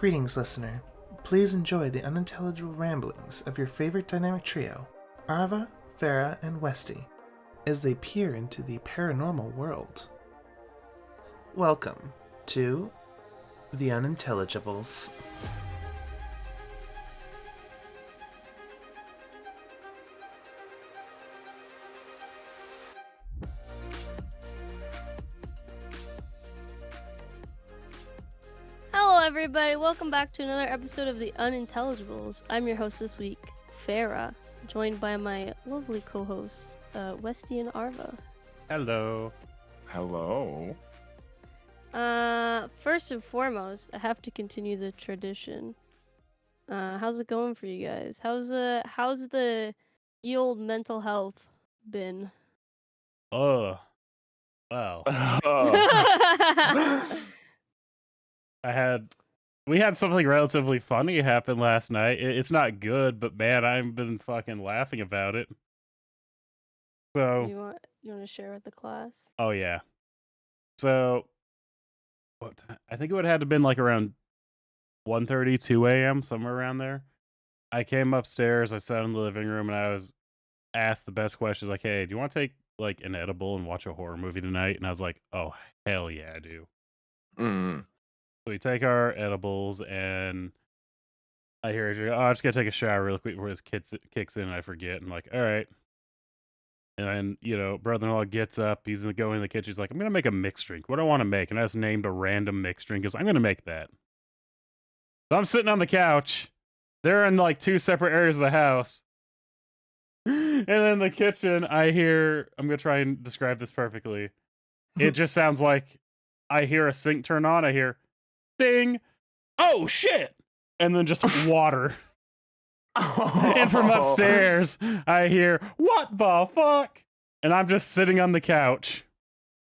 Greetings, listener. Please enjoy the unintelligible ramblings of your favorite dynamic trio, Arva, Ferra, and Westy, as they peer into the paranormal world. Welcome to The Unintelligibles. Hello everybody, welcome back to another episode of The Unintelligibles. I'm your host this week, Ferra, joined by my lovely co-hosts, Westy and Arva. Hello. Hello. First and foremost, I have to continue the tradition. How's it going for you guys? How's the ye old mental health been? Well, we had something relatively funny happen last night. It's not good, but man, I've been fucking laughing about it. So you want to share with the class? Oh yeah. So I think it would have had to been like around 1:30, 2 a.m., somewhere around there. I came upstairs, I sat in the living room, and I was asked the best questions like, hey, do you want to take like an edible and watch a horror movie tonight? And I was like, oh, hell yeah, I do. So we take our edibles, and I hear her, oh, I just gotta take a shower real quick before this kicks in, and I forget. I'm like, all right. And then, brother-in-law gets up, he's going in the kitchen, he's like, I'm gonna make a mixed drink. What do I want to make? And I just named a random mixed drink, because I'm gonna make that. So I'm sitting on the couch. They're in like two separate areas of the house. And then the kitchen, I hear, I'm gonna try and describe this perfectly. It just sounds like I hear a sink turn on, I hear ding, oh shit, and then just water. And from upstairs, I hear, what the fuck? And I'm just sitting on the couch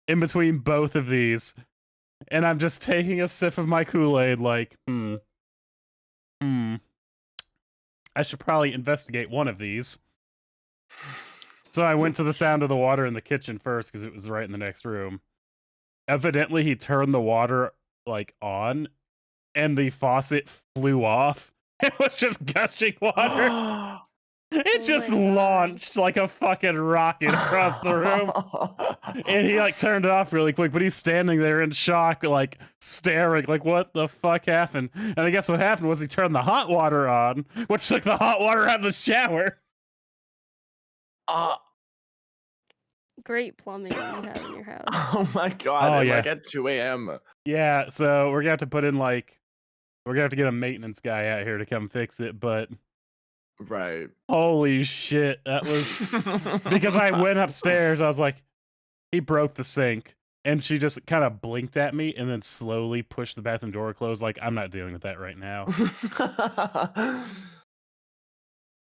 in between both of these, and I'm just taking a sip of my Kool-Aid like, I should probably investigate one of these. So I went to the sound of the water in the kitchen first, because it was right in the next room. Evidently, he turned the water like on, and the faucet flew off. It was just gushing water. It just launched like a fucking rocket across the room. And he like turned it off really quick, but he's standing there in shock, like staring, like what the fuck happened? And I guess what happened was he turned the hot water on, which took the hot water out of the shower. Great plumbing you have in your house. Oh my god. Oh, and yeah. Like at 2 a.m. Yeah, so we're gonna have to put in like, we're gonna have to get a maintenance guy out here to come fix it, but Right. holy shit, that was because I went upstairs, I was like, he broke the sink, and she just kind of blinked at me and then slowly pushed the bathroom door closed like, I'm not dealing with that right now.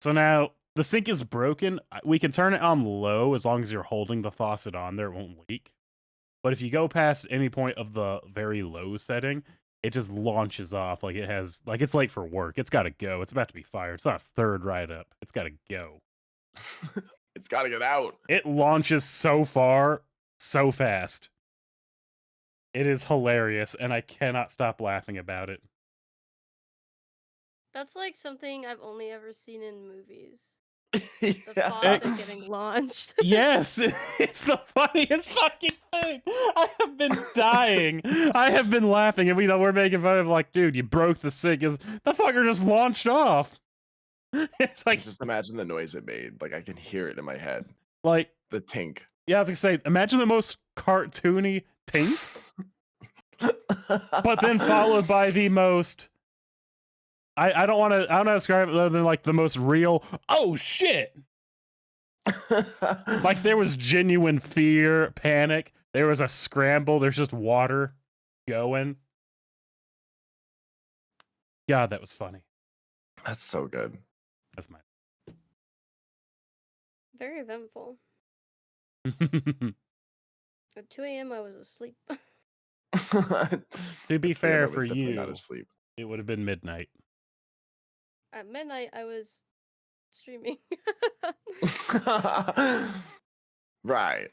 So now the sink is broken. We can turn it on low as long as you're holding the faucet on there, it won't leak. But if you go past any point of the very low setting, it just launches off like it has, like it's late for work. It's got to go. It's about to be fired. It's not its third ride up. It's got to go. It's got to get out. It launches so far, so fast. It is hilarious, and I cannot stop laughing about it. That's like something I've only ever seen in movies. Yeah. The faucet getting launched. Yes, it's the funniest fucking thing. I have been dying. I have been laughing, and we're making fun of like, dude, you broke the sink. The fucker just launched off. It's like, Just imagine the noise it made. Like I can hear it in my head. like The tink. yeah, I was gonna say, imagine the most cartoony tink, but then followed by the most. I don't want to describe it other than like the most real. Oh shit! Like there was genuine fear, panic. There was a scramble. There's just water going. God, that was funny. That's so good. That's my. Very eventful. At 2 a.m. I was asleep. To be fair, I was for definitely you, not asleep. it would have been midnight. At midnight I was streaming. Right.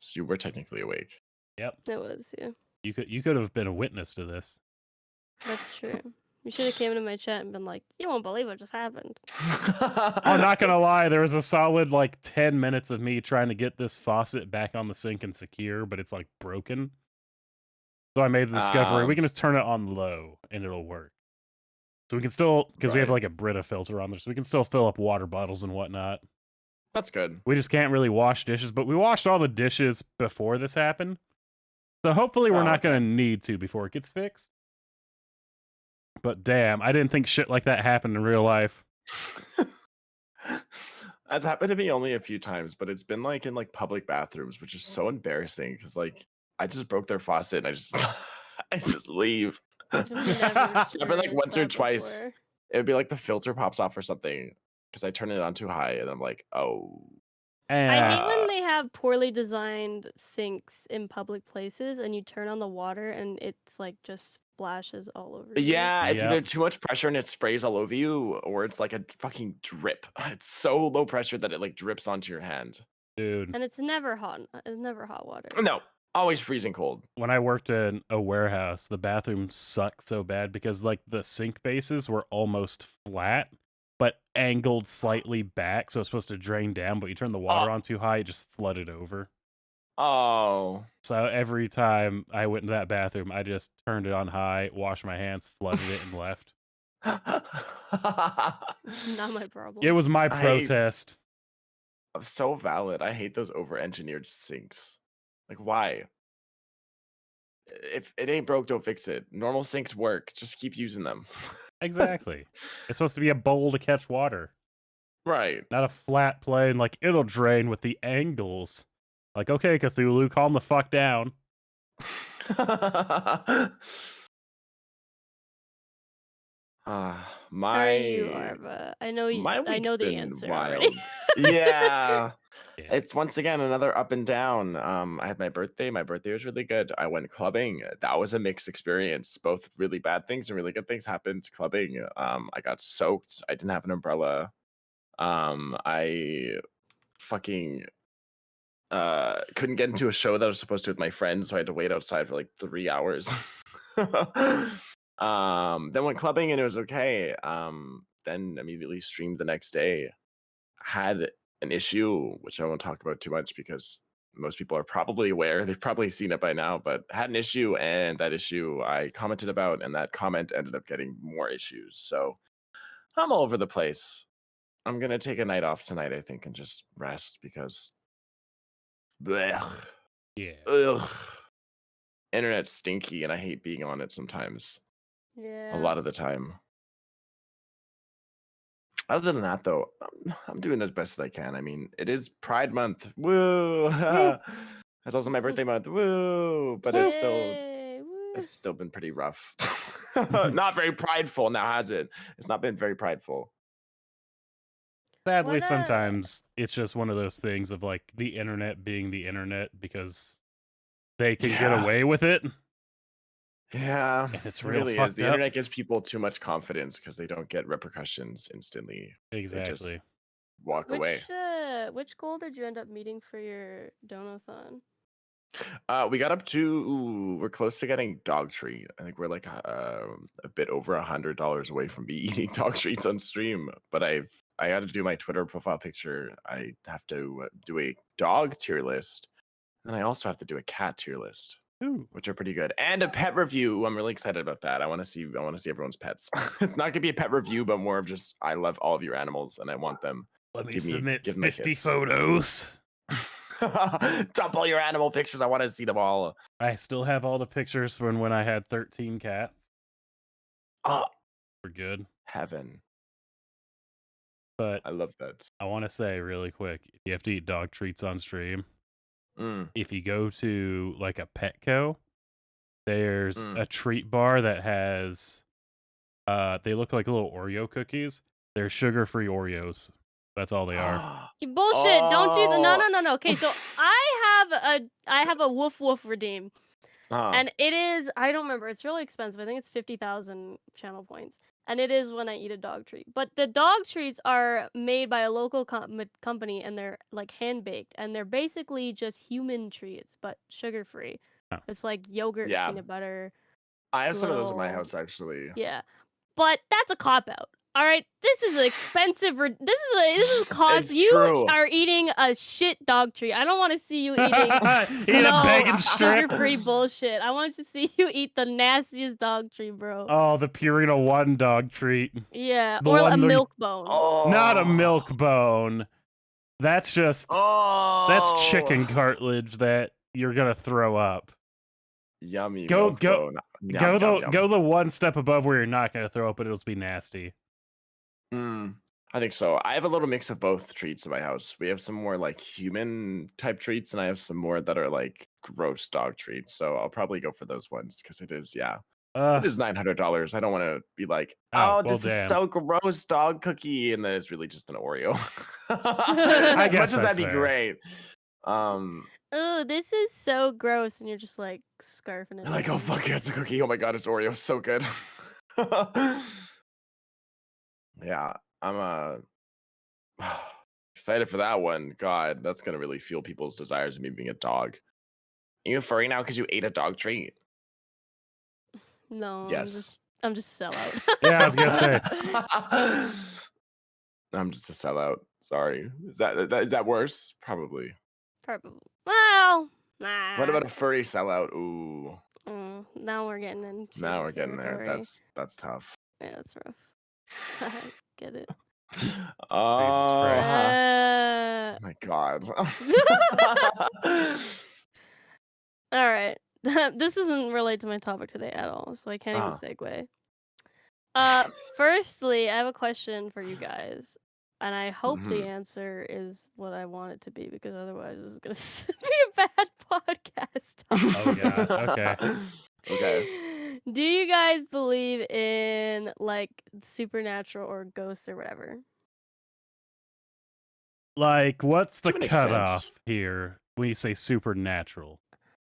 So you were technically awake. Yep. It was, yeah. You could have been a witness to this. That's true. You should have came into my chat and been like, "You won't believe what just happened." I'm not gonna lie, there was a solid like 10 minutes of me trying to get this faucet back on the sink and secure, but it's like broken. So I made the discovery we can just turn it on low and it'll work. So we can still, because we have Right. like a Brita filter on there, so we can still fill up water bottles and whatnot. That's good. We just can't really wash dishes, but we washed all the dishes before this happened. So hopefully we're Oh, not going okay. to need to before it gets fixed. But damn, I didn't think shit like that happened in real life. That's happened to me only a few times, but it's been like in like public bathrooms, which is so embarrassing because like I just broke their faucet and I just I just leave. I've never It's happened like experienced once or that twice. before. It would be like the filter pops off or something because I turn it on too high and I'm like, oh. I hate when Uh, they have poorly designed sinks in public places and you turn on the water and it's like just splashes all over you. Yeah, it's either Yep. too much pressure and it sprays all over you, or it's like a fucking drip. It's so low pressure that it like drips onto your hand. Dude, And it's never hot. It's never hot water. No, always freezing cold. when I worked in a warehouse, the bathrooms sucked so bad because like the sink bases were almost flat, but angled slightly back, so it's supposed to drain down, but you turn the water on too high, it just flooded over. Oh. So every time I went into that bathroom, I just turned it on high, washed my hands, flooded it, and left. Not my problem. It was my I- protest. So valid. I hate those over-engineered sinks. Like, why? If it ain't broke, don't fix it. Normal sinks work. Just keep using them. Exactly. It's supposed to be a bowl to catch water, Right. not a flat plane. Like, it'll drain with the angles. Like, okay, Cthulhu, calm the fuck down. How are you, My Arva? I know you. my I week's know the been answer wild. already. Yeah. Yeah. It's once again another up and down. I had my birthday. My birthday was really good. I went clubbing. That was a mixed experience. Both really bad things and really good things happened clubbing. I got soaked. I didn't have an umbrella. I fucking couldn't get into a show that I was supposed to with my friends, so I had to wait outside for like 3 hours. Then went clubbing and it was okay. Then immediately streamed the next day. Had an issue, which I won't talk about too much because most people are probably aware. They've probably seen it by now, but had an issue, and that issue I commented about, and that comment ended up getting more issues. So I'm all over the place. I'm gonna take a night off tonight, I think, and just rest because blech, Yeah. ugh. Internet's stinky and I hate being on it sometimes. Yeah. A lot of the time. Other than that, though, I'm doing as best as I can. I mean, it is Pride Month. Woo! It's also my birthday month. Woo! But it's Yay, woo. still been pretty rough. Not very prideful now, has it? It's not been very prideful. Sadly, What, sometimes it's just one of those things of like the internet being the internet because they can get Yeah. away with it. Yeah, And it's it real really is. fucked The up. internet gives people too much confidence because they don't get repercussions instantly. Exactly. Walk away. Which goal did you end up meeting for your donathon? We got up to we're close to getting dog treat. I think we're like a bit over $100 away from me eating dog treats on stream. But I had to do my Twitter profile picture. I have to do a dog tier list, and I also have to do a cat tier list, Ooh. which are pretty good, and a pet review. I'm really excited about that. I want to see everyone's pets. It's not gonna be a pet review, but more of just I love all of your animals, and I want them. Let me Give me- submit give me a 50 kiss. photos. Dump all your animal pictures. I want to see them all. I still have all the pictures from when I had 13 cats. Oh, We're good. heaven. But I love that. I want to say really quick, if you have to eat dog treats on stream, Mm. if you go to like a Petco, there's Mm. a treat bar that has they look like little Oreo cookies. They're sugar-free Oreos. That's all they are. You bullshit! Don't do the no. Oh. Okay, so I have a woof woof redeem, and it is I don't remember. It's really expensive. I think it's 50,000 channel points, and it is when I eat a dog treat. But the dog treats are made by a local company, and they're like hand baked, and they're basically just human treats, but sugar free. Oh. It's like yogurt, Yeah. peanut butter. I have some of those in my little- house actually. Yeah. but that's a cop out. All right, this is an expensive. This is a cost. It's You true. are eating a shit dog treat. I don't want to see you eating Eat a bacon strip. sugar-free bullshit. I want to see you eat the nastiest dog treat, bro. Oh, the Purina One dog treat. Yeah, The or a one that- milk bone. Oh. Not a milk bone. That's just that's chicken cartilage that you're gonna throw up. Yummy. Go milk bone. Yum, go yum, yum. the one step above where you're not gonna throw up, but it'll be nasty. I think so. I have a little mix of both treats in my house. We have some more like human type treats, and I have some more that are like gross dog treats. So I'll probably go for those ones because it is, it is $900. I don't want to be like, well, this is damn. so gross dog cookie, and then it's really just an Oreo. I As guess much as that's that'd be fair. great. Oh, this is so gross, and you're just like scarfing it. You're like, oh fuck, yeah, it's a cookie. Oh my god, it's Oreo, so good. Yeah, I'm excited for that one. God, that's gonna really fuel people's desires of me being a dog. Are you a furry now because you ate a dog treat? No. Yes. I'm just sellout. Yeah, I was gonna say. I'm just a sellout. Sorry. Is that worse? Probably. Probably. Well, nah. What about a furry sellout? Ooh. Now we're getting into. Now we're getting there. territory. That's tough. Yeah, that's rough. Get it. Jesus Christ. My God. All right. This doesn't relate to my topic today at all, so I can't even segue. Firstly, I have a question for you guys, and I hope the answer is what I want it to be, because otherwise this is gonna be a bad podcast. Oh god. Okay. Okay. Do you guys believe in like supernatural or ghosts or whatever? Like, what's the To an extent. cutoff here when you say supernatural?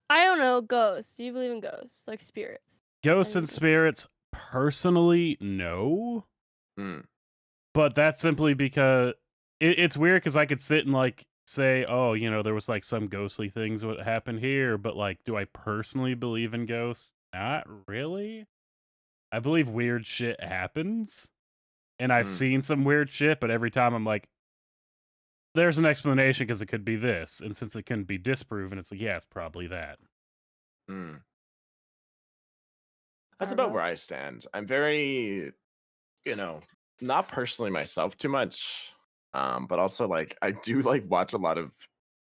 I don't know, ghosts. Do you believe in ghosts, like spirits? Ghosts and spirits, personally, no. But that's simply because it's weird, because I could sit and like say, oh, there was like some ghostly things what happened here, but like, do I personally believe in ghosts? Not really. I believe weird shit happens, and I've seen some weird shit, but every time I'm like, there's an explanation because it could be this, and since it couldn't be disproven, it's like, yeah, it's probably that. That's about where I stand. I'm very, not personally myself too much, but also like I do like watch a lot of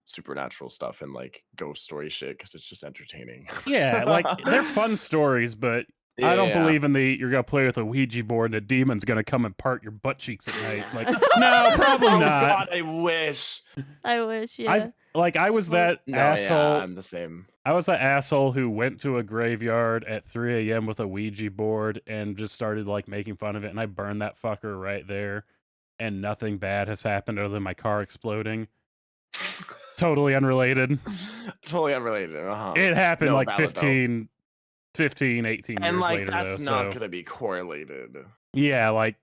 supernatural stuff and like ghost story shit because it's just entertaining. Yeah, like they're fun stories, but I don't believe in you're gonna play with a Ouija board and a demon's gonna come and part your butt cheeks at night. Like, no, probably Oh not. God, I wish. I wish, yeah. I was that asshole. Yeah, I'm the same. I was that asshole who went to a graveyard at 3 a.m. with a Ouija board and just started like making fun of it, and I burned that fucker right there, and nothing bad has happened other than my car exploding. Totally unrelated. Totally unrelated. It happened like valid, 18 years and like later. that's though, not so. gonna be correlated. Yeah, like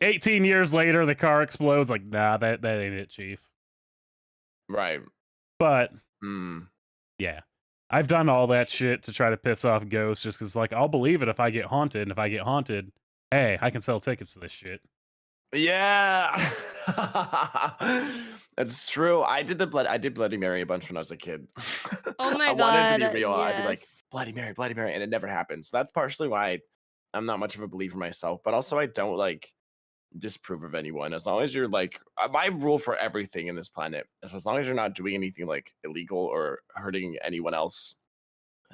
18 years later, the car explodes. Like, nah, that ain't it, Chief. Right. But yeah, I've done all that shit to try to piss off ghosts, just because like I'll believe it if I get haunted, and if I get haunted, hey, I can sell tickets to this shit. Yeah. That's true. I did Bloody Mary a bunch when I was a kid. Oh my I God. wanted it to be real. Yes. I'd be like, Bloody Mary, and it never happened. So that's partially why I'm not much of a believer myself, but also I don't like disprove of anyone. As long as you're like, my rule for everything in this planet is as long as you're not doing anything like illegal or hurting anyone else,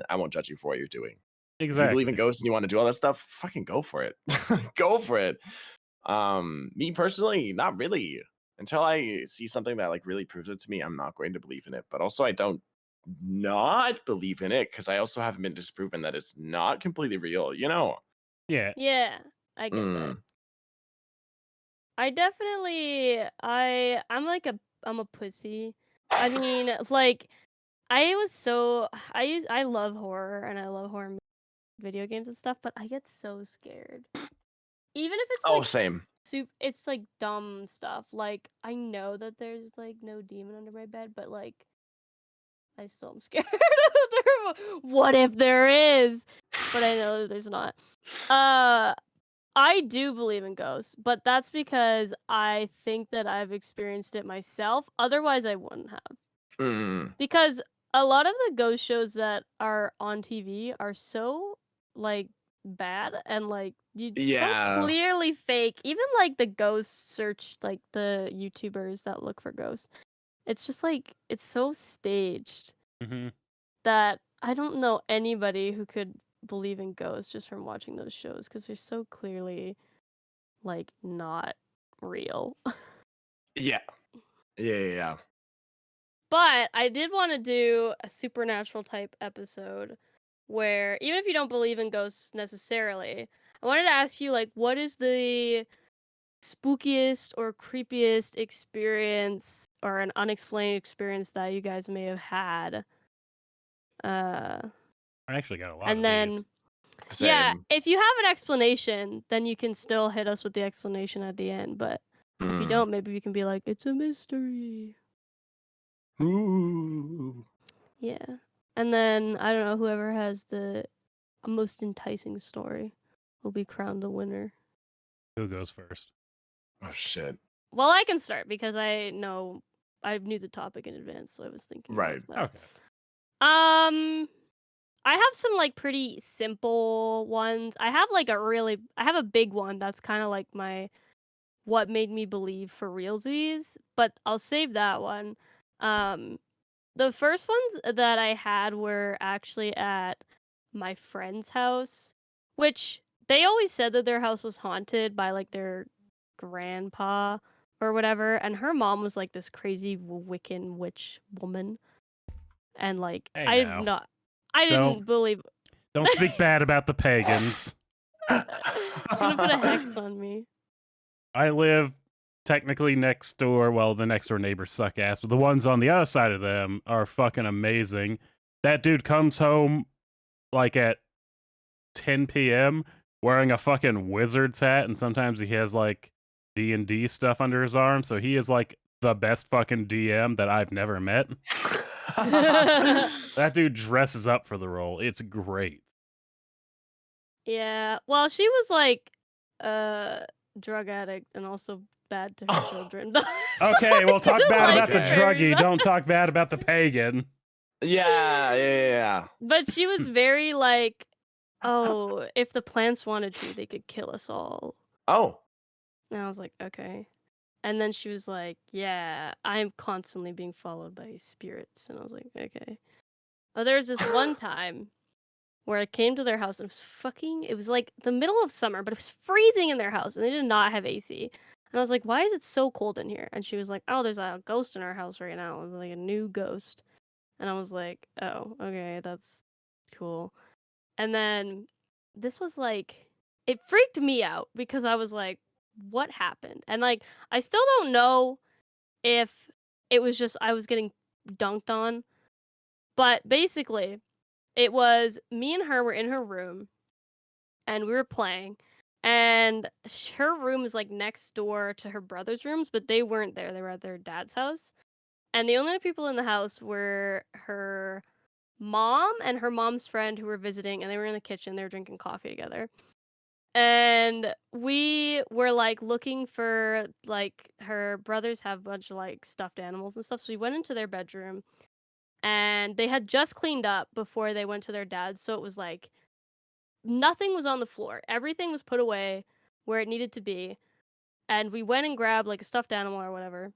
I won't judge you for what you're doing. Exactly. If you believe in ghosts and you want to do all that stuff, fucking go for it. Go for it. Me personally, not really. Until I see something that like really proves it to me, I'm not going to believe in it. But also I don't not believe in it because I also haven't been disproven that it's not completely real, Yeah. Yeah, I get that. I definitely I'm a pussy. I mean, like I love horror and I love horror video games and stuff, but I get so scared. Even if it's like same. it's like dumb stuff. Like I know that there's like no demon under my bed, but like I still am scared. What if there is? But I know that there's not. I do believe in ghosts, but that's because I think that I've experienced it myself. Otherwise, I wouldn't have. Mm. Because a lot of the ghost shows that are on TV are so like bad and like so clearly fake. Even like the ghost search, like the YouTubers that look for ghosts, it's just like it's so staged that I don't know anybody who could believe in ghosts just from watching those shows because they're so clearly like not real. Yeah. Yeah. But I did want to do a supernatural type episode where even if you don't believe in ghosts necessarily, I wanted to ask you like what is the spookiest or creepiest experience or an unexplained experience that you guys may have had? I actually got a lot and of then these. yeah, Same. if you have an explanation, then you can still hit us with the explanation at the end. But if you don't, maybe we can be like, it's a mystery. Ooh. Yeah. And then, I don't know, whoever has the most enticing story will be crowned the winner. Who goes first? Oh shit. Well, I can start because I knew the topic in advance, so I was thinking. Right. Okay. I have some like pretty simple ones. I have a big one that's kind of like my what made me believe for realsies, but I'll save that one. The first ones that I had were actually at my friend's house, which they always said that their house was haunted by like their grandpa or whatever, and her mom was like this crazy Wiccan witch woman, and like Hey, I now. didn't believe. Don't speak bad about the pagans. Shouldn't put a hex on me. I live technically next door. Well, the next door neighbors suck ass, but the ones on the other side of them are fucking amazing. That dude comes home like at 10 p.m. wearing a fucking wizard's hat, and sometimes he has like D&D stuff under his arm, so he is like the best fucking DM that I've never met. That dude dresses up for the role. It's great. Yeah, well, she was like a drug addict and also bad to her children. Okay, well, talk bad about the her. druggie. Don't talk bad about the pagan. Yeah. But she was very like, oh, if the plants wanted to, they could kill us all. Oh. And I was like, okay. And then she was like, yeah, I'm constantly being followed by spirits. And I was like, okay. Oh, there was this one time where I came to their house and it was like the middle of summer, but it was freezing in their house and they did not have AC. And I was like, why is it so cold in here? And she was like, oh, there's a ghost in our house right now. It was like a new ghost. And I was like, oh, okay, that's cool. And then this was like, it freaked me out because I was like, what happened? And like, I still don't know if it was just I was getting dunked on. But basically, it was me and her were in her room and we were playing. And her room is like next door to her brother's rooms, but they weren't there. They were at their dad's house. And the only people in the house were her mom and her mom's friend who were visiting, and they were in the kitchen. They were drinking coffee together. And we were like looking for like her brothers have a bunch of like stuffed animals and stuff. So we went into their bedroom and they had just cleaned up before they went to their dad's. So it was like nothing was on the floor. Everything was put away where it needed to be. And we went and grabbed like a stuffed animal or whatever.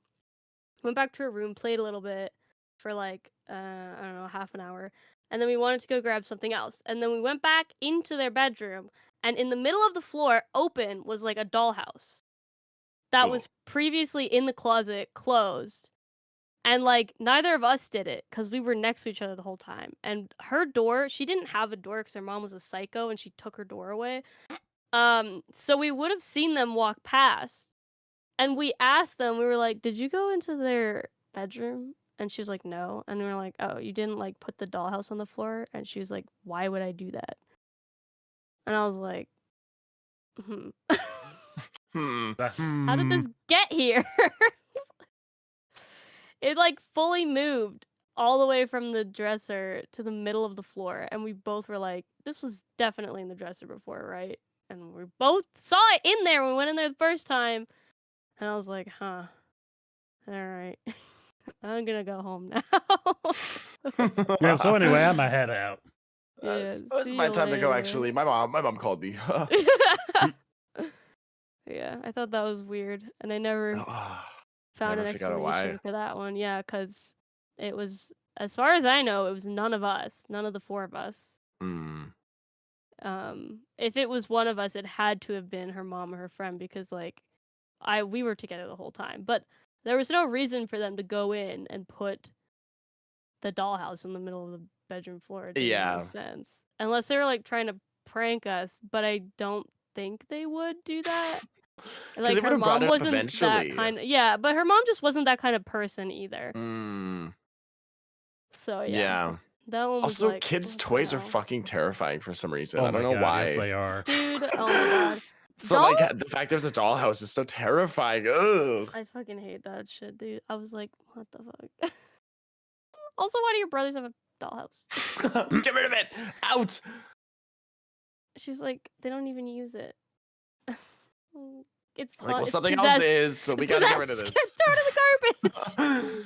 Went back to her room, played a little bit for like, I don't know, half an hour. And then we wanted to go grab something else. And then we went back into their bedroom. And in the middle of the floor, open, was like a dollhouse that was previously in the closet, closed. And like neither of us did it because we were next to each other the whole time. And her door, she didn't have a door because her mom was a psycho and she took her door away. So we would have seen them walk past. And we asked them, we were like, did you go into their bedroom? And she was like, no. And we were like, oh, you didn't like put the dollhouse on the floor? And she was like, why would I do that? And I was like, how did this get here? It like fully moved all the way from the dresser to the middle of the floor. And we both were like, this was definitely in the dresser before, right? and we both saw it in there when we went in there the first time. And I was like, huh, all right. I'm gonna go home now. Yeah, so anyway, I'm a head out. Yeah, It's see my you time to go. later. Actually, my mom called me. Yeah, I thought that was weird, and I never found Never an figured out why. explanation for that one. Yeah, because it was, as far as I know, it was none of us, none of the four of us. Mm. If it was one of us, it had to have been her mom or her friend, because like we were together the whole time. But there was no reason for them to go in and put the dollhouse in the middle of the bedroom floor. It didn't make any sense. Unless they were like trying to prank us, but I don't think they would do that. Like they her would've brought mom it up wasn't that eventually. kind of, yeah, but her mom just wasn't that kind of person either. Mm. So Yeah. that one was Also, like, kids' what the toys are hell? fucking terrifying for some reason. Oh I don't my know God, why. yes, they are. Dude, oh my God. So like Dolls? the fact there's a dollhouse is so terrifying. Ugh. I fucking hate that shit, dude. I was like, what the fuck? Also, why do your brothers have a dollhouse? Get rid of it. Out. She's like, they don't even use it. It's Like, well, it's something else possessed. is, so we It's gotta get rid of possessed. this. Get thrown in the garbage.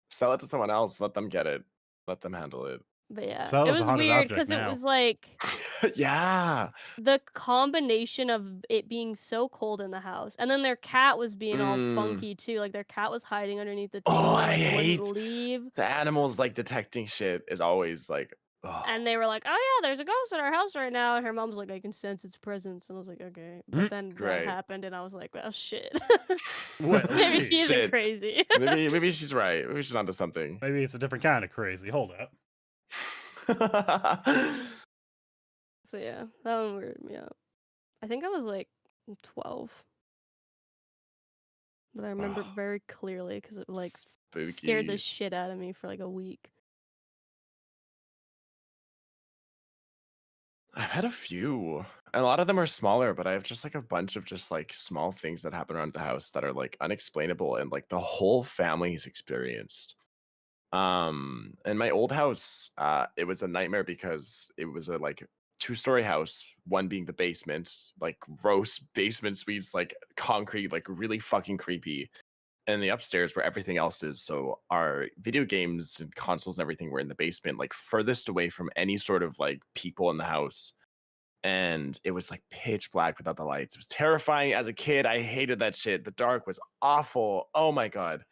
Sell it to someone else. Let them get it. Let them handle it. But yeah, Sell it as a was haunted weird object because it now. was like Yeah. the combination of it being so cold in the house, and then their cat was being all funky too. Like their cat was hiding underneath the table. Oh, and I it hate wouldn't leave. the animals like detecting shit is always like, And they were like, "Oh yeah, there's a ghost in our house right now." And her mom's like, "I can sense its presence." And I was like, "Okay." But then Great. that happened, and I was like, "Well, shit." Well, Maybe she isn't shit. crazy. maybe she's right. Maybe she's onto something. Maybe it's a different kind of crazy. Hold up. So yeah, that one weirded me out. I think I was like 12. But I remember it very clearly because it like scared the Spooky. shit out of me for like a week. I've had a few. A lot of them are smaller, but I have just like a bunch of just like small things that happen around the house that are like unexplainable and like the whole family's experienced. In my old house, it was a nightmare because it was a like two-story house, one being the basement, like gross basement suites, like concrete, like really fucking creepy. And the upstairs where everything else is. So our video games and consoles and everything were in the basement, like furthest away from any sort of like people in the house. And it was like pitch black without the lights. It was terrifying as a kid. I hated that shit. The dark was awful. Oh my God.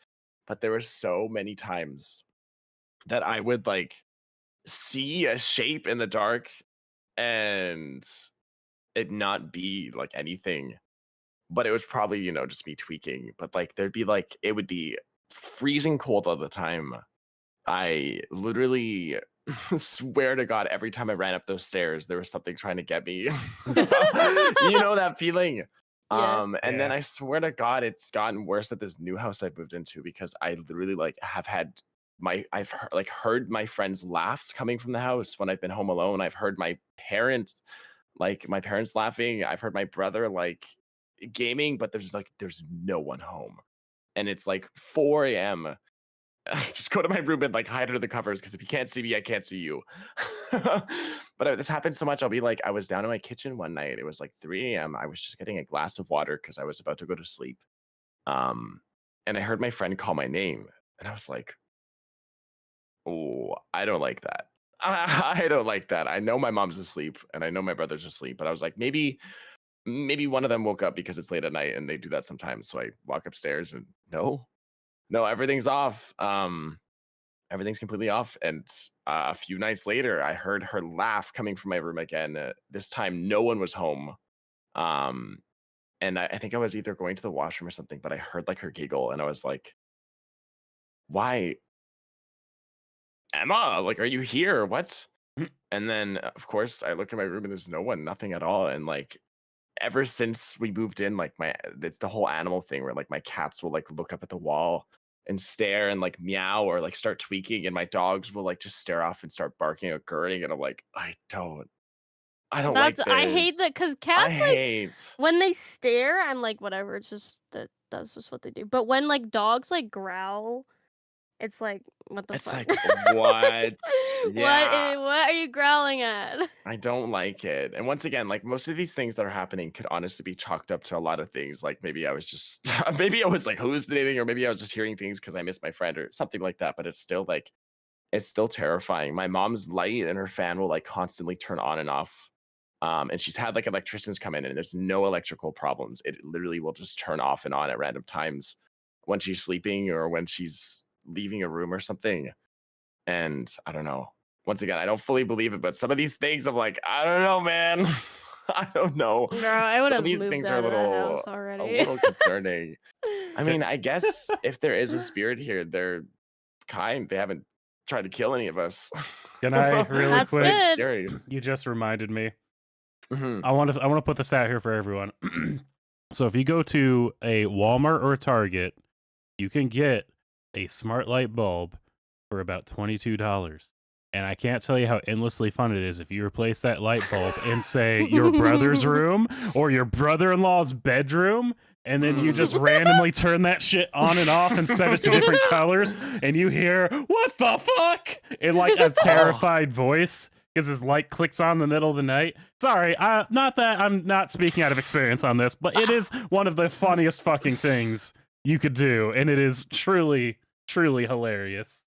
But there were so many times that I would like see a shape in the dark and it not be like anything. But it was probably, just me tweaking. But like there'd be like, it would be freezing cold all the time. I literally swear to God, every time I ran up those stairs, there was something trying to get me. You know that feeling. Yeah. And then I swear to God, it's gotten worse at this new house I moved into because I literally like have had heard my friends' laughs coming from the house when I've been home alone. I've heard my parents laughing. I've heard my brother like gaming, but there's no one home. And it's like 4 a.m. I just go to my room and like hide under the covers because if you can't see me, I can't see you. But this happened so much. I'll be like, I was down in my kitchen one night. It was like 3 a.m. I was just getting a glass of water because I was about to go to sleep. And I heard my friend call my name, and I was like, oh, I don't like that. I don't like that. I know my mom's asleep and I know my brother's asleep, but I was like, maybe one of them woke up because it's late at night and they do that sometimes. So I walk upstairs and no, everything's off. Everything's completely off. And a few nights later, I heard her laugh coming from my room again. This time, no one was home. And I think I was either going to the washroom or something, but I heard like her giggle and I was like, why? Emma, like, are you here? What? And then, of course, I look in my room and there's no one, nothing at all. And like, ever since we moved in, like it's the whole animal thing where like my cats will like look up at the wall and stare and like meow or like start tweaking, and my dogs will like just stare off and start barking or gurring, and I'm like, I don't like this. I hate that because cats when they stare, I'm like, whatever, it's just that's just what they do. But when like dogs like growl It's like, what the It's fuck? like, what? Yeah. What are you growling at? I don't like it. And once again, like most of these things that are happening could honestly be chalked up to a lot of things. Like maybe I was just maybe I was like hallucinating, or maybe I was just hearing things because I missed my friend or something like that. But it's still like it's still terrifying. My mom's light and her fan will like constantly turn on and off. And she's had like electricians come in and there's no electrical problems. It literally will just turn off and on at random times when she's sleeping or when she's leaving a room or something. And I don't know. Once again, I don't fully believe it, but some of these things I'm like, I don't know, man. I don't know. Bro, I would Some have of these moved things are out of that house a already. little concerning. I mean, I guess if there is a spirit here, they're kind. They haven't tried to kill any of us. Can I really That's quick? good. Scary. You just reminded me. Mhm. I want to put this out here for everyone. So if you go to a Walmart or a Target, you can get a smart light bulb for about $22. And I can't tell you how endlessly fun it is if you replace that light bulb in, say, your brother's room or your brother-in-law's bedroom, and then you just randomly turn that shit on and off and set it to different colors, and you hear, "What the fuck?" in like a terrified voice because his light clicks on in the middle of the night. Sorry, not that I'm not speaking out of experience on this, but it is one of the funniest fucking things you could do, and it is truly, truly hilarious.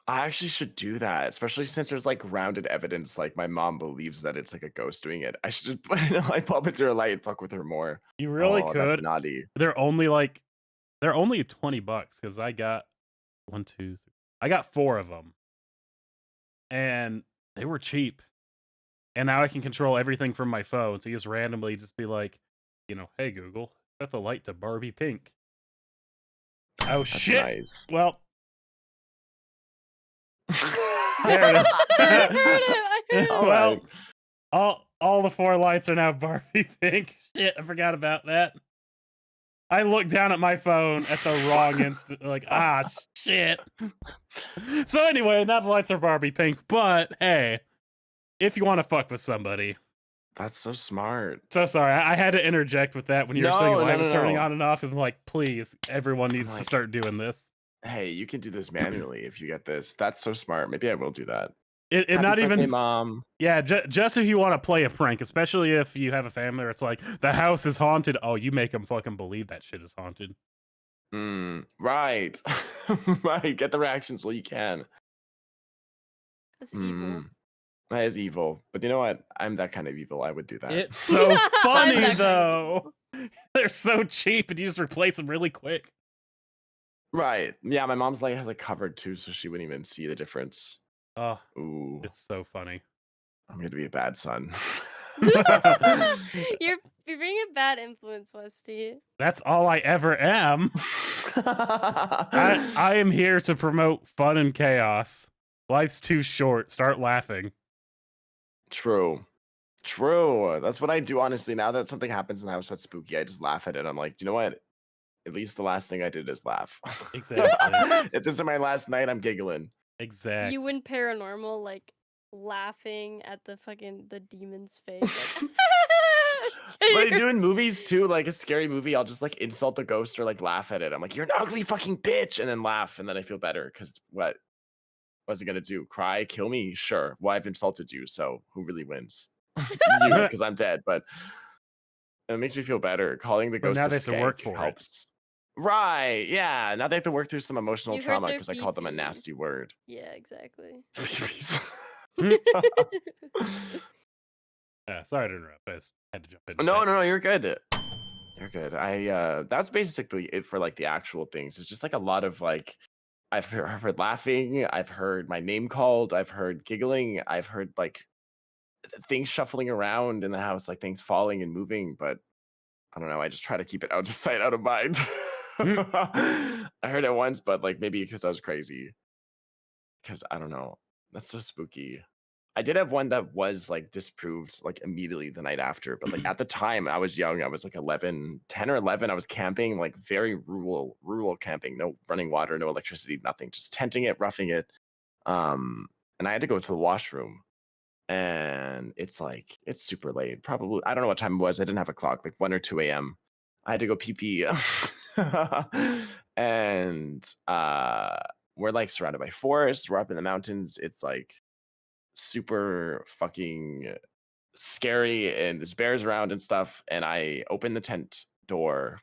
I actually should do that, especially since there's like grounded evidence. Like my mom believes that it's like a ghost doing it. I should just put in a light bulb into her light and fuck with her more. You really Oh, that's could. naughty. They're only $20 because I got I got 4 of them, and they were cheap. And now I can control everything from my phone. So you just randomly just be like, hey Google, set the light to Barbie pink. Oh That's shit! nice. Well, there it is. I heard it. All Well, right. all the 4 lights are now Barbie pink. Shit, I forgot about that. I looked down at my phone at the wrong instant, like, shit. So anyway, now the lights are Barbie pink, but hey, if you want to fuck with somebody. That's so smart. So sorry, I had to interject with that when you were saying the light was turning no. on and off. I'm like, please, everyone needs to like- start doing this. Hey, you can do this manually if you get this. That's so smart. Maybe I will do that. It Happy not birthday, even, Mom. yeah, just if you want to play a prank, especially if you have a family where it's like, the house is haunted. Oh, you make them fucking believe that shit is haunted. Right. Right. Get the reactions while you can. That's evil. That is evil. But you know what? I'm that kind of evil. I would do that. It's so funny, That kind of though. They're so cheap, and you just replace them really quick. Right. Yeah, my mom's light has it covered too, so she wouldn't even see the difference. Oh, Ooh. it's so funny. I'm going to be a bad son. You're being a bad influence, Westy. That's all I ever am. I am here to promote fun and chaos. Life's too short. Start laughing. True. That's what I do, honestly. Now that something happens in the house that's spooky, I just laugh at it. I'm like, do you know what? At least the last thing I did is laugh. Exactly. If this is my last night, I'm giggling. Exactly. You went paranormal, like laughing at the demon's face. Like, That's what I do in movies too. Like a scary movie, I'll just like insult the ghost or like laugh at it. I'm like, you're an ugly fucking bitch, and then laugh, and then I feel better because what's it gonna do? Cry? Kill me? Sure. Well, I've insulted you, so who really wins? You, because I'm dead. But it makes me feel better. Calling the But ghost now a they have to work skank for it. helps. Right? Yeah. Now they have to work through some emotional You hurt trauma their because I called them a feefies. nasty word. Yeah, exactly. Yeah, sorry to interrupt. I just had to jump in. No, you're good. You're good. That's basically it for like the actual things. It's just like a lot of like I've heard laughing, I've heard my name called, I've heard giggling, I've heard like things shuffling around in the house, like things falling and moving, but I don't know, I just try to keep it out of sight, out of mind. I heard it once, but like maybe because I was crazy. Because I don't know. That's so spooky. I did have one that was like disproved like immediately the night after, but like at the time I was young, I was like 10 or 11. I was camping, like very rural camping, no running water, no electricity, nothing, just tenting it, roughing it. And I had to go to the washroom, and it's super late. Probably, I don't know what time it was. I didn't have a clock, like 1 or 2 a.m. I had to go pee pee. And we're like surrounded by forests. We're up in the mountains. It's like super fucking scary, and there's bears around and stuff. And I open the tent door,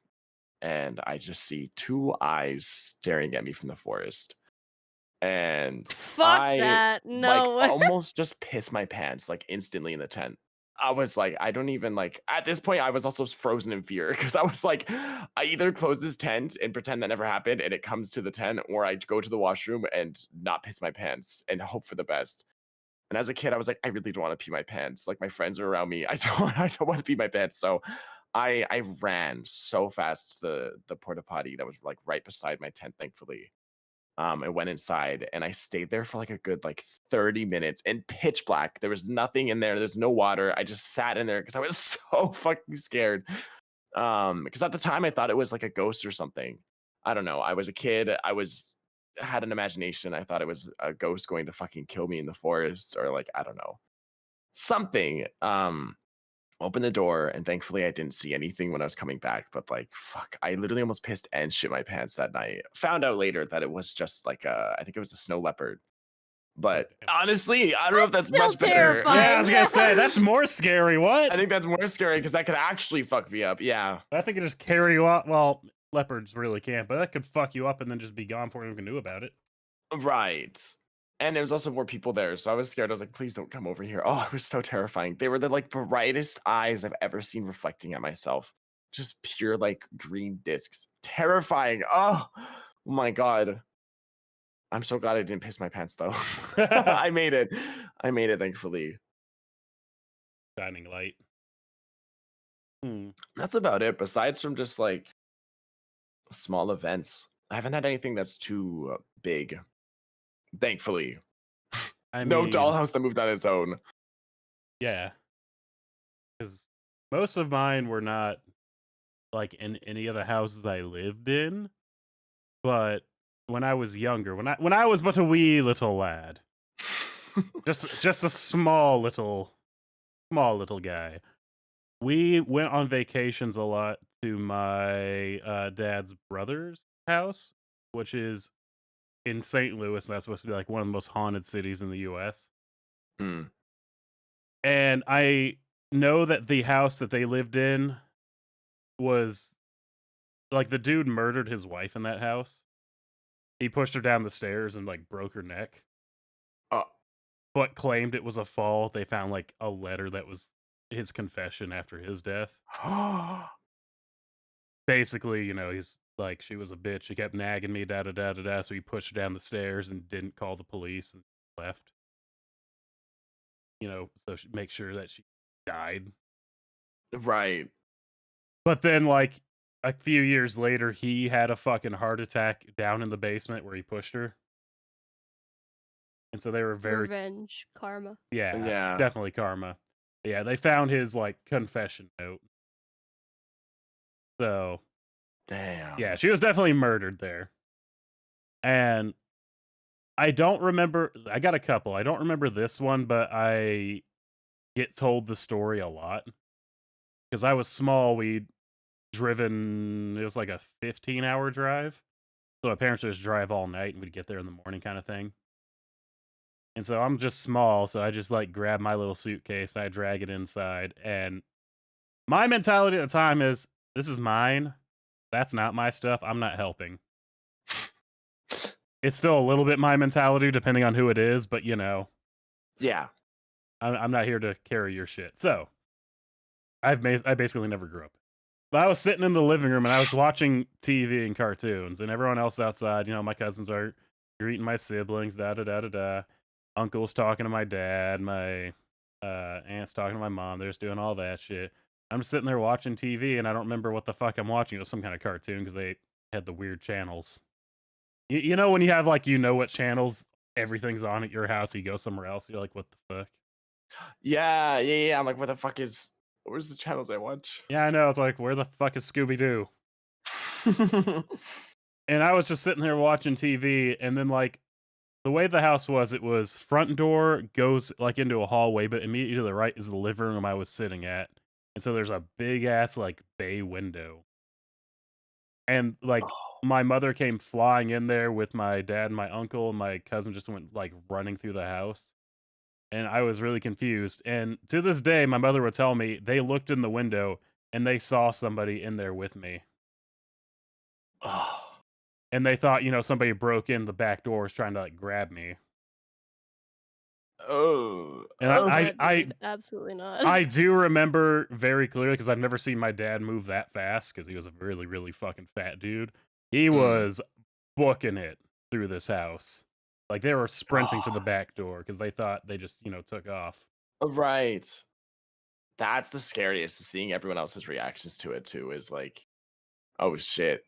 and I just see two eyes staring at me from the forest. And Fuck I that. like No. almost just pissed my pants like instantly in the tent. I was like, I don't even like at this point, I was also frozen in fear because I was like, I either close this tent and pretend that never happened and it comes to the tent, or I go to the washroom and not piss my pants and hope for the best. And as a kid, I was like, I really don't want to pee my pants. Like my friends are around me. I don't want to pee my pants. So I ran so fast to the porta potty that was like right beside my tent, thankfully. I went inside and I stayed there for like a good like 30 minutes in pitch black. There was nothing in there. There's no water. I just sat in there because I was so fucking scared. Because at the time I thought it was like a ghost or something. I don't know. I was a kid. Had an imagination. I thought it was a ghost going to fucking kill me in the forest, or like, I don't know, something. Opened the door, and thankfully I didn't see anything when I was coming back, but like fuck, I literally almost pissed and shit my pants that night. Found out later that it was just like I think it was a snow leopard. But honestly, I don't know if that's still much better. terrifying. Yeah, I was gonna say that's more scary. What? I think that's more scary because that could actually fuck me up. Yeah. I think it just carry you up. Well, leopards really can't, but that could fuck you up and then just be gone before you can do about it. Right. And there was also more people there, so I was scared. I was like, please don't come over here. Oh, it was so terrifying. They were the like brightest eyes I've ever seen reflecting at myself. Just pure like green discs. Terrifying. Oh my God. I'm so glad I didn't piss my pants though. I made it. I made it, thankfully. Shining light. That's about it. Besides from just like small events, I haven't had anything that's too big. Thankfully. No dollhouse that moved on its own. Yeah. Because most of mine were not like in any of the houses I lived in. But when I was younger, when I was but a wee little lad, just a small little guy, we went on vacations a lot to my dad's brother's house, which is in St. Louis. That's supposed to be like one of the most haunted cities in the U.S. And I know that the house that they lived in was like the dude murdered his wife in that house. He pushed her down the stairs and like broke her neck. But claimed it was a fall. They found like a letter that was his confession after his death. Basically, you know, he's like, she was a bitch. She kept nagging me, da da da da da. So he pushed her down the stairs and didn't call the police and left. You know, so make sure that she died. Right. But then, like, a few years later, he had a fucking heart attack down in the basement where he pushed her. And so they were very... Revenge. Karma. Yeah. Definitely karma. Yeah, they found his, like, confession note. So... Damn. Yeah, she was definitely murdered there. And I don't remember... I got a couple. I don't remember this one, but I get told the story a lot. Because I was small, we'd driven... It was like a 15-hour drive. So my parents would just drive all night and we'd get there in the morning kind of thing. And so I'm just small, so I just like grab my little suitcase, I drag it inside, and my mentality at the time is, this is mine. That's not my stuff. I'm not helping. It's still a little bit my mentality, depending on who it is, but you know. Yeah. I'm not here to carry your shit. So, I basically never grew up. But I was sitting in the living room, and I was watching TV and cartoons, and everyone else outside, you know, my cousins are greeting my siblings, da-da-da-da-da. Uncle's talking to my dad, my aunt's talking to my mom. They're just doing all that shit. I'm just sitting there watching TV, and I don't remember what the fuck I'm watching. It was some kind of cartoon because they had the weird channels. You know when you have, like, you know what channels everything's on at your house, you go somewhere else, you're like, what the fuck? Yeah. I'm like, where's the channels I watch? Yeah, I know. It's like, where the fuck is Scooby-Doo? And I was just sitting there watching TV, and then, like, the way the house was, it was front door goes like into a hallway, but immediately to the right is the living room I was sitting at. And so there's a big ass like bay window. And like Oh. my mother came flying in there with my dad and my uncle, and my cousin just went like running through the house. And I was really confused. And to this day, my mother would tell me they looked in the window and they saw somebody in there with me. Oh. And they thought, somebody broke in the back door was trying to like grab me. Oh. And Dude, absolutely not. I do remember very clearly because I've never seen my dad move that fast because he was a really, really fucking fat dude. He was booking it through this house. Like they were sprinting to the back door because they thought they just, took off. Right. That's the scariest, is seeing everyone else's reactions to it too, is like, oh shit.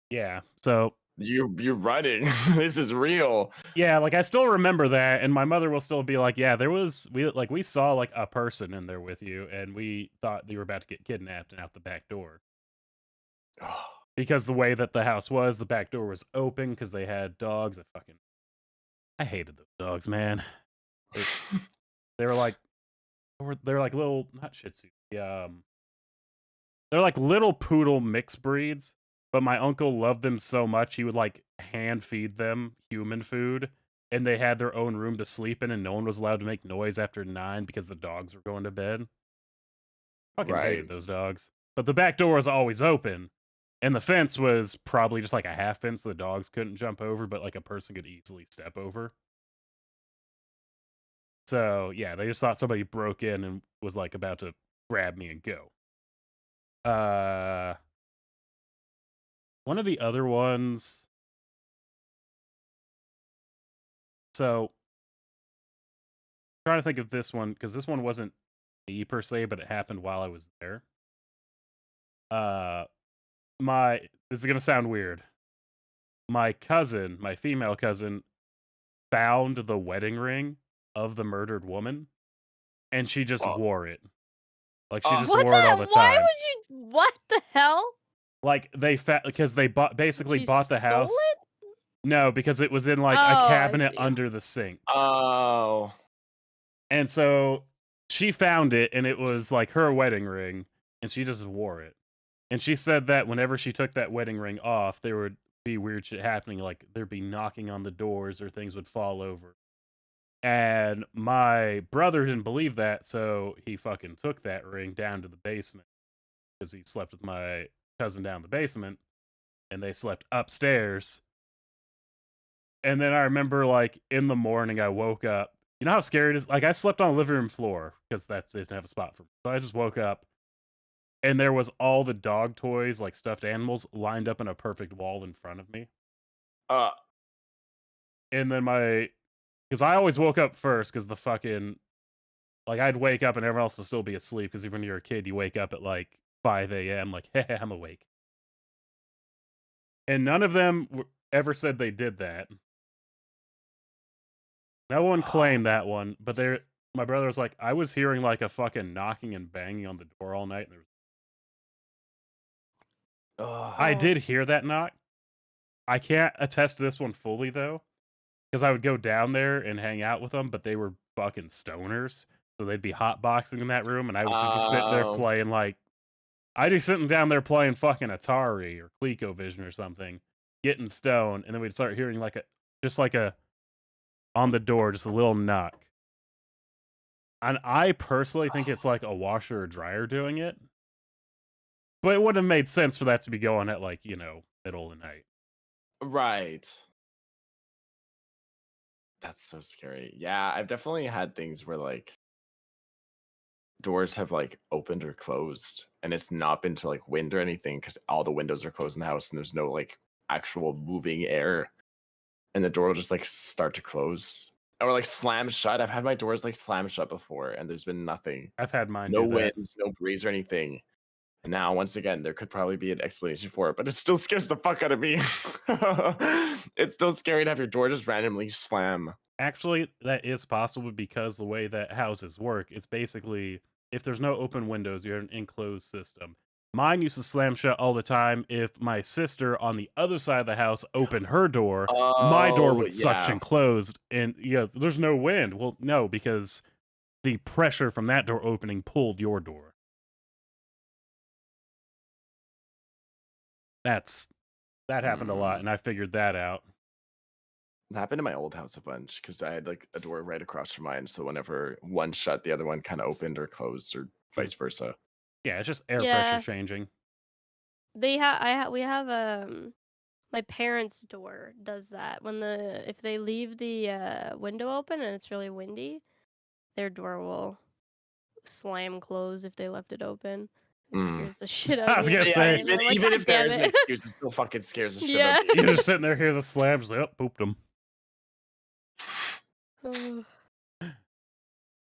Yeah. So You're running. This is real. yeah, like I still remember that, and my mother will still be like, "Yeah, we saw like a person in there with you, and we thought you were about to get kidnapped and out the back door." Because the way that the house was, the back door was open because they had dogs. I hated those dogs, man. They were like they're like little, not Shih Tzu. They're like little poodle mixed breeds. But my uncle loved them so much he would like hand feed them human food, and they had their own room to sleep in, and no one was allowed to make noise after 9 because the dogs were going to bed. Fucking hated those dogs. But the back door was always open, and the fence was probably just like a half fence the dogs couldn't jump over, but like a person could easily step over. So yeah, they just thought somebody broke in and was like about to grab me and go. One of the other ones. So, trying to think of this one because this one wasn't me per se, but it happened while I was there. This is gonna sound weird. My cousin, my female cousin, found the wedding ring of the murdered woman, and she just wore it. Like she just wore it all the time. Why would you? What the hell? Like because they bought the house. It? No, because it was in like a cabinet under the sink. Oh. And so she found it, and it was like her wedding ring, and she just wore it. And she said that whenever she took that wedding ring off, there would be weird shit happening, like there'd be knocking on the doors or things would fall over. And my brother didn't believe that, so he fucking took that ring down to the basement because he slept with my cousin down the basement, and they slept upstairs. And then I remember, like, in the morning, I woke up. You know how scary it is? Like, I slept on the living room floor because they didn't have a spot for me. So I just woke up, and there was all the dog toys, like stuffed animals, lined up in a perfect wall in front of me. And then because I always woke up first because the fucking, like, I'd wake up and everyone else would still be asleep because even when you're a kid, you wake up at like 5 a.m. like, hey, I'm awake. And none of them ever said they did that. No one claimed that one, but my brother was like, I was hearing like a fucking knocking and banging on the door all night. And I did hear that knock. I can't attest to this one fully though, because I would go down there and hang out with them, but they were fucking stoners, so they'd be hotboxing in that room, and I would just be sitting there playing like, I'd be sitting down there playing fucking Atari or ColecoVision or something, getting stoned, and then we'd start hearing like a on the door, just a little knock. And I personally think it's like a washer or dryer doing it. But it would have made sense for that to be going at like, middle of the night. Right. That's so scary. Yeah, I've definitely had things where like doors have like opened or closed, and it's not been to like wind or anything because all the windows are closed in the house and there's no like actual moving air. And the door will just like start to close or like slam shut. I've had my doors like slam shut before, and there's been nothing. I've had mine. No winds, no breeze or anything. And now, once again, there could probably be an explanation for it, but it still scares the fuck out of me. It's still scary to have your door just randomly slam. Actually, that is possible because the way that houses work, it's basically if there's no open windows, you have an enclosed system. Mine used to slam shut all the time. If my sister on the other side of the house opened her door, my door would suction closed, and there's no wind. Well, no, because the pressure from that door opening pulled your door. That happened a lot, and I figured that out. It happened in my old house a bunch because I had like a door right across from mine. So whenever one shut, the other one kind of opened or closed, or vice versa. Yeah, it's just air Yeah. pressure changing. We have my parents' door does that. If they leave the window open and it's really windy, their door will slam close if they left it open. It scares the shit out I of was me. gonna Yeah, say, even if there is damn an it. excuse, it still fucking scares the shit Yeah. out of you. you're just sitting there, hear the slams, like, oh, pooped them.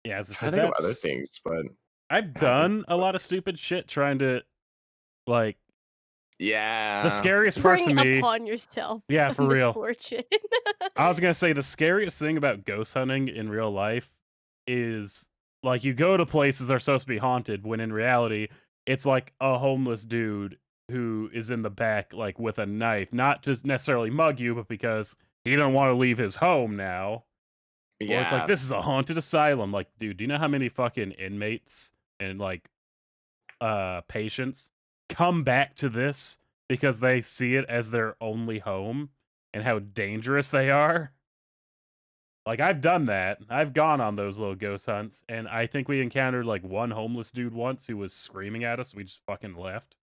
Yeah, as I I said, think of other things, but I've done a lot of stupid shit trying to, like, yeah, the scariest part to Bring me. upon yourself. Yeah, a for real. misfortune. I was gonna say the scariest thing about ghost hunting in real life is like you go to places that are supposed to be haunted when in reality it's like a homeless dude who is in the back like with a knife, not to necessarily mug you, but because he don't want to leave his home now. Or it's like, yeah. this is a haunted asylum. Like, dude, do you know how many fucking inmates and like patients come back to this because they see it as their only home and how dangerous they are? Like, I've done that. I've gone on those little ghost hunts, and I think we encountered like one homeless dude once who was screaming at us. We just fucking left.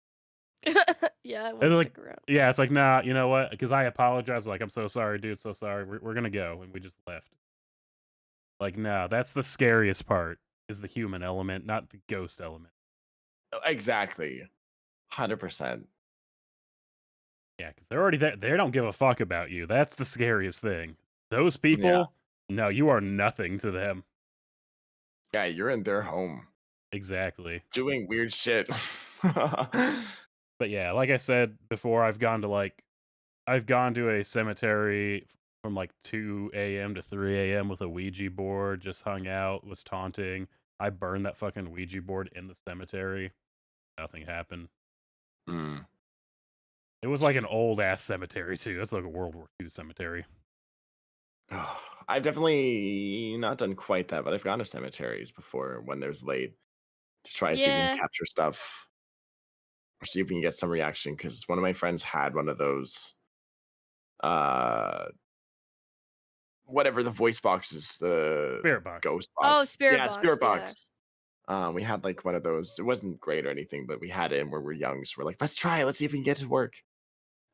Yeah, I And won't like, stick around. yeah, it's like, nah, you know what? Because I apologized. Like, I'm so sorry, dude. So sorry. We're gonna go, and we just left. Like, no, that's the scariest part. Is the human element, not the ghost element. Exactly. 100%. Yeah, because they're already there. They don't give a fuck about you. That's the scariest thing. Those people, no, you are nothing to them. Yeah, you're in their home Exactly. doing weird shit. But yeah, like I said before, I've gone to a cemetery from like 2 a.m. to 3 a.m. with a Ouija board, just hung out, was taunting. I burned that fucking Ouija board in the cemetery. Nothing happened. It was like an old ass cemetery too. That's like a World War II cemetery. I've definitely not done quite that, but I've gone to cemeteries before when there's late to try to see if we can capture stuff or see if we can get some reaction. Because one of my friends had one of those, whatever the voice box is, the Spirit box. ghost box. Oh, spirit box. Spirit box. We had like one of those. It wasn't great or anything, but we had it when we were young. So we're like, let's try it. Let's see if we can get it to work.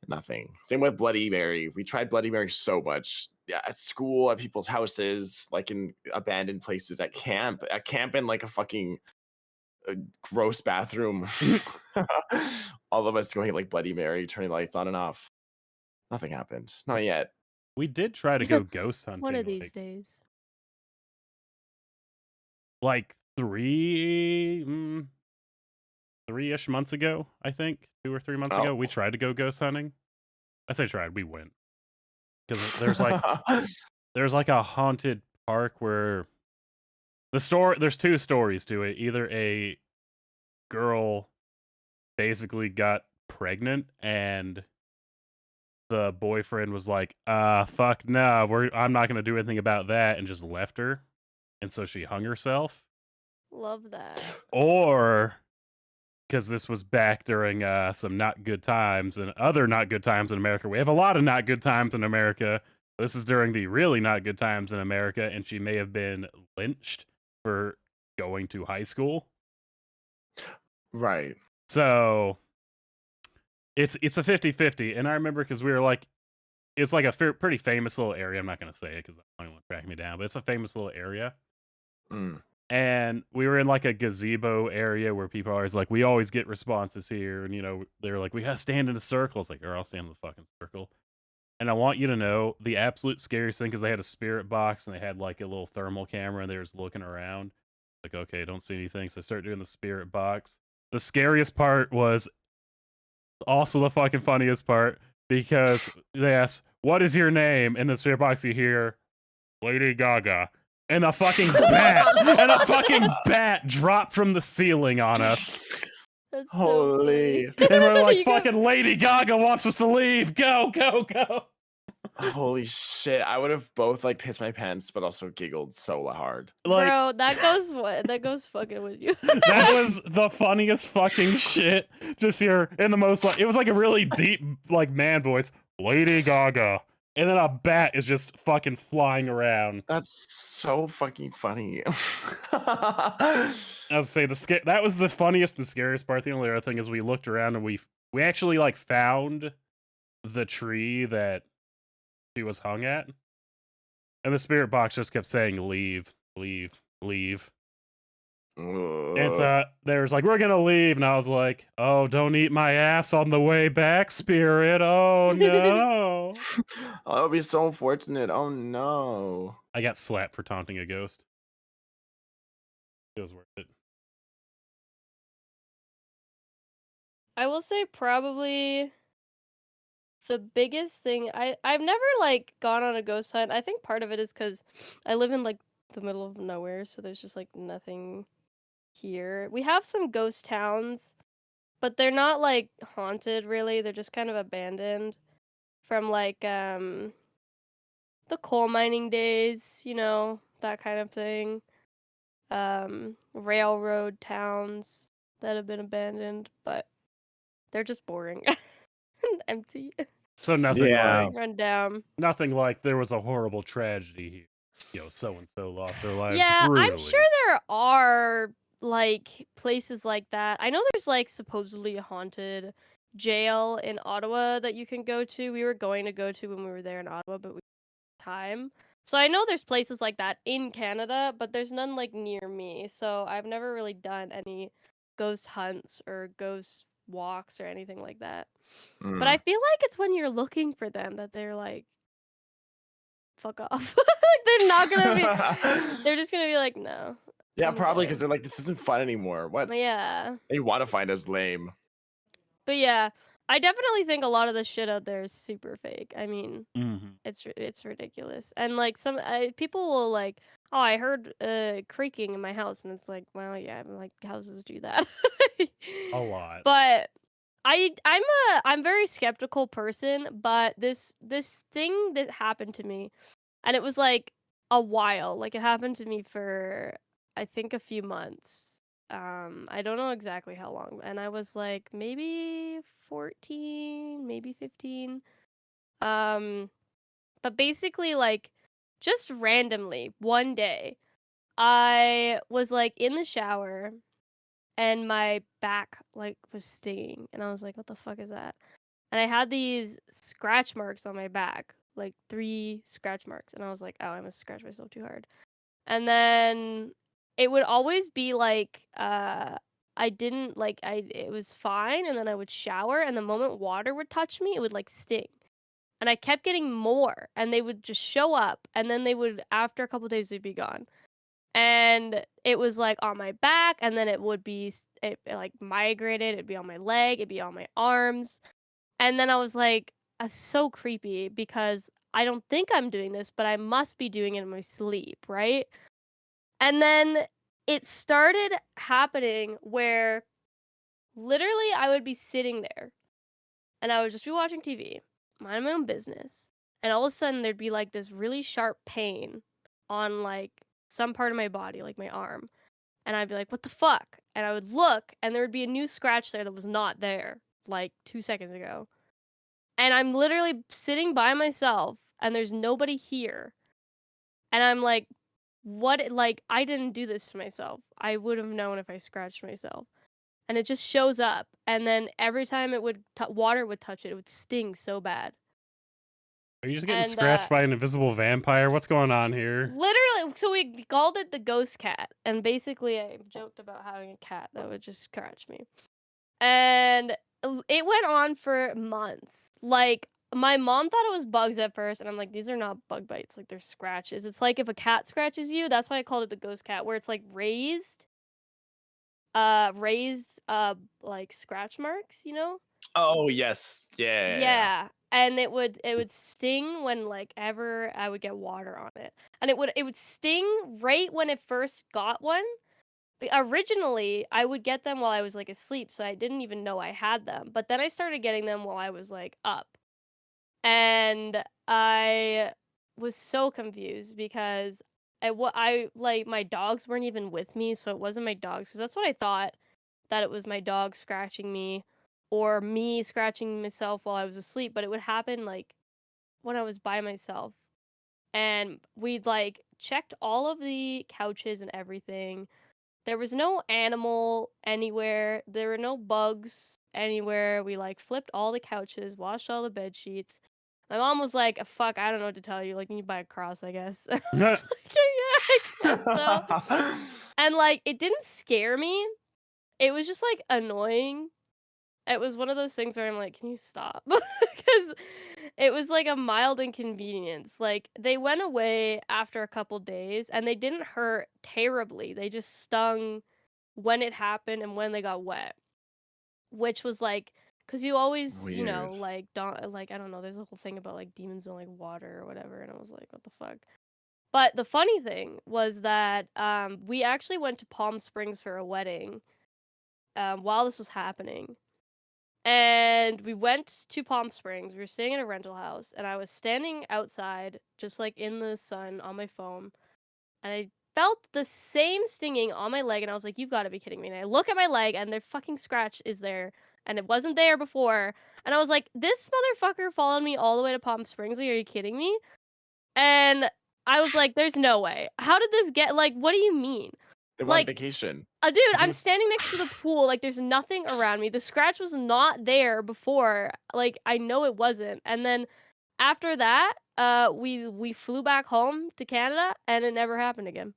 Nothing. Same with Bloody Mary. We tried Bloody Mary so much. Yeah, at school, at people's houses, like in abandoned places, at camp in like a fucking gross bathroom. All of us going like Bloody Mary, turning lights on and off. Nothing happened. Not yet. We did try to go ghost hunting. One of these days. Like 3-ish months ago, I think. 2 or 3 months ago, we tried to go ghost hunting. I say tried, we went. Because there's like a haunted park where there's 2 stories to it. Either a girl basically got pregnant and the boyfriend was like, fuck no, I'm not gonna do anything about that, and just left her. And so she hung herself. Love that. Or because this was back during some not good times and other not good times in America. We have a lot of not good times in America. This is during the really not good times in America, and she may have been lynched for going to high school. Right. So it's a 50-50. And I remember because we were like, it's like a pretty famous little area. I'm not going to say it because I don't want to track me down, but it's a famous little area. And we were in like a gazebo area where people are always like, we always get responses here. And, you know, they were like, we got to stand in a circle. It's like, or I'll stand in the fucking circle. And I want you to know the absolute scariest thing, because they had a spirit box and they had like a little thermal camera and they were just looking around. Like, okay, don't see anything. So I start doing the spirit box. The scariest part was also the fucking funniest part, because they asked, what is your name? In the spirit box, you hear Lady Gaga. And a fucking bat dropped from the ceiling on us. That's Holy. so And we're like, fucking Lady Gaga wants us to leave. Go, go, go. Holy shit! I would have both like pissed my pants, but also giggled so hard. Like, Bro, that goes fucking with you. that was the funniest fucking shit. Just here in the most like, it was like a really deep like man voice, Lady Gaga, and then a bat is just fucking flying around. That's so fucking funny. I was say that was the funniest and scariest part. The only other thing is we looked around and we actually like found the tree that she was hung at, and the spirit box just kept saying leave, leave, leave. And so they was like, we're gonna leave, and I was like, oh, don't eat my ass on the way back, spirit. Oh no. Oh, that would be so unfortunate. Oh no. I got slapped for taunting a ghost. It was worth it. I will say probably the biggest thing I've never like gone on a ghost hunt. I think part of it is because I live in like the middle of nowhere, so there's just like nothing here. We have some ghost towns, but they're not like haunted really. They're just kind of abandoned from like the coal mining days, you know, that kind of thing. Railroad towns that have been abandoned, but they're just boring and empty. So nothing Yeah. like Run down. nothing like there was a horrible tragedy here. You know, so and so lost their lives Yeah, brutally. I'm sure there are like places like that. I know there's like supposedly a haunted jail in Ottawa that you can go to. We were going to go to when we were there in Ottawa, but we didn't have time. So I know there's places like that in Canada, but there's none like near me. So I've never really done any ghost hunts or ghost walks or anything like that. But I feel like it's when you're looking for them that they're like, fuck off. Like they're not gonna be. They're just gonna be like, no. Yeah, I'm probably good. because they're like, this isn't fun anymore. What? But yeah. They want to find us lame. But yeah, I definitely think a lot of the shit out there is super fake. I mean, it's ridiculous. And like some people will like, oh, I heard creaking in my house, and it's like, well, yeah, like houses do that. A lot. But I'm a very skeptical person, but this thing that happened to me, and it was like a while. Like it happened to me for I think a few months. I don't know exactly how long, and I was like maybe 14, maybe 15. But basically like just randomly one day I was like in the shower and my back like was stinging, and I was like, what the fuck is that? And I had these scratch marks on my back, like 3 scratch marks, and I was like, oh, I must scratch myself too hard. And then it would always be like I didn't like it was fine, and then I would shower, and the moment water would touch me, it would like sting. And I kept getting more, and they would just show up, and then they would after a couple days they'd be gone. And it was like on my back, and then it would be it like migrated, it'd be on my leg, it'd be on my arms. And then I was like, that's so creepy because I don't think I'm doing this, but I must be doing it in my sleep, right? And then it started happening where literally I would be sitting there and I would just be watching TV, minding my own business. And all of a sudden there'd be like this really sharp pain on like some part of my body, like my arm. And I'd be like, what the fuck? And I would look and there would be a new scratch there that was not there like 2 seconds ago. And I'm literally sitting by myself and there's nobody here. And I'm like, what? Like, I didn't do this to myself. I would have known if I scratched myself. And it just shows up. And then every time it would, water would touch it, it would sting so bad. Are you just getting scratched by an invisible vampire? What's going on here? Literally, so we called it the ghost cat. And basically, I joked about having a cat that would just scratch me. And it went on for months. Like, my mom thought it was bugs at first, and I'm like, these are not bug bites, like they're scratches. It's like if a cat scratches you, that's why I called it the ghost cat, where it's like raised like scratch marks, you know? Oh yes, yeah. Yeah. And it would sting when like ever I would get water on it. And it would sting right when it first got one. Originally, I would get them while I was like asleep, so I didn't even know I had them. But then I started getting them while I was like up. and I was so confused because my dogs weren't even with me, so it wasn't my dogs, because that's what I thought, that it was my dog scratching me or me scratching myself while I was asleep, but it would happen like when I was by myself. And we'd like checked all of the couches and everything. There was no animal anywhere. There were no bugs anywhere. We like flipped all the couches, washed all the bed sheets. My mom was like, "Fuck, I don't know what to tell you. Like, you need to buy a cross, I guess." I was like, "Yeah, I guess so." And like, it didn't scare me. It was just like annoying. It was one of those things where I'm like, "Can you stop?" Because it was like a mild inconvenience. Like, they went away after a couple days and they didn't hurt terribly. They just stung when it happened and when they got wet. Which was like, because you always, Weird. like, don't, like, I don't know, there's a whole thing about like demons don't like water or whatever. And I was like, what the fuck? But the funny thing was that we actually went to Palm Springs for a wedding while this was happening. And we went to Palm Springs. We were staying in a rental house, and I was standing outside, just like in the sun on my phone, and I felt the same stinging on my leg, and I was like, "You've got to be kidding me!" And I look at my leg, and the fucking scratch is there, and it wasn't there before. And I was like, "This motherfucker followed me all the way to Palm Springs. Are you kidding me?" And I was like, "There's no way. How did this get? Like, what do you mean?" They Like, want vacation. dude, I'm standing next to the pool, like, there's nothing around me. The scratch was not there before. Like, I know it wasn't. And then after that, we flew back home to Canada, and it never happened again.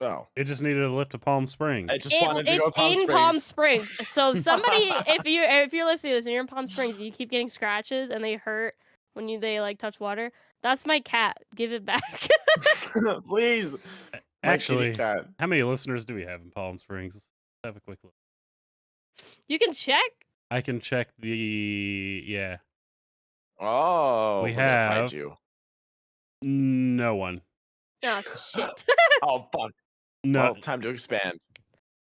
Oh. It just needed a lift to Palm Springs. I just wanted to go It's to Palm in Springs. Palm Springs. So somebody, if you're listening to this and you're in Palm Springs and you keep getting scratches and they hurt when they like touch water, that's my cat. Give it back. Please. My kitty Actually, cat. how many listeners do we have in Palm Springs? Let's have a quick look. You can check. I can check yeah. Oh, We we're gonna have- find you. No one. Oh, shit. Oh, fuck. No, Well, time to expand.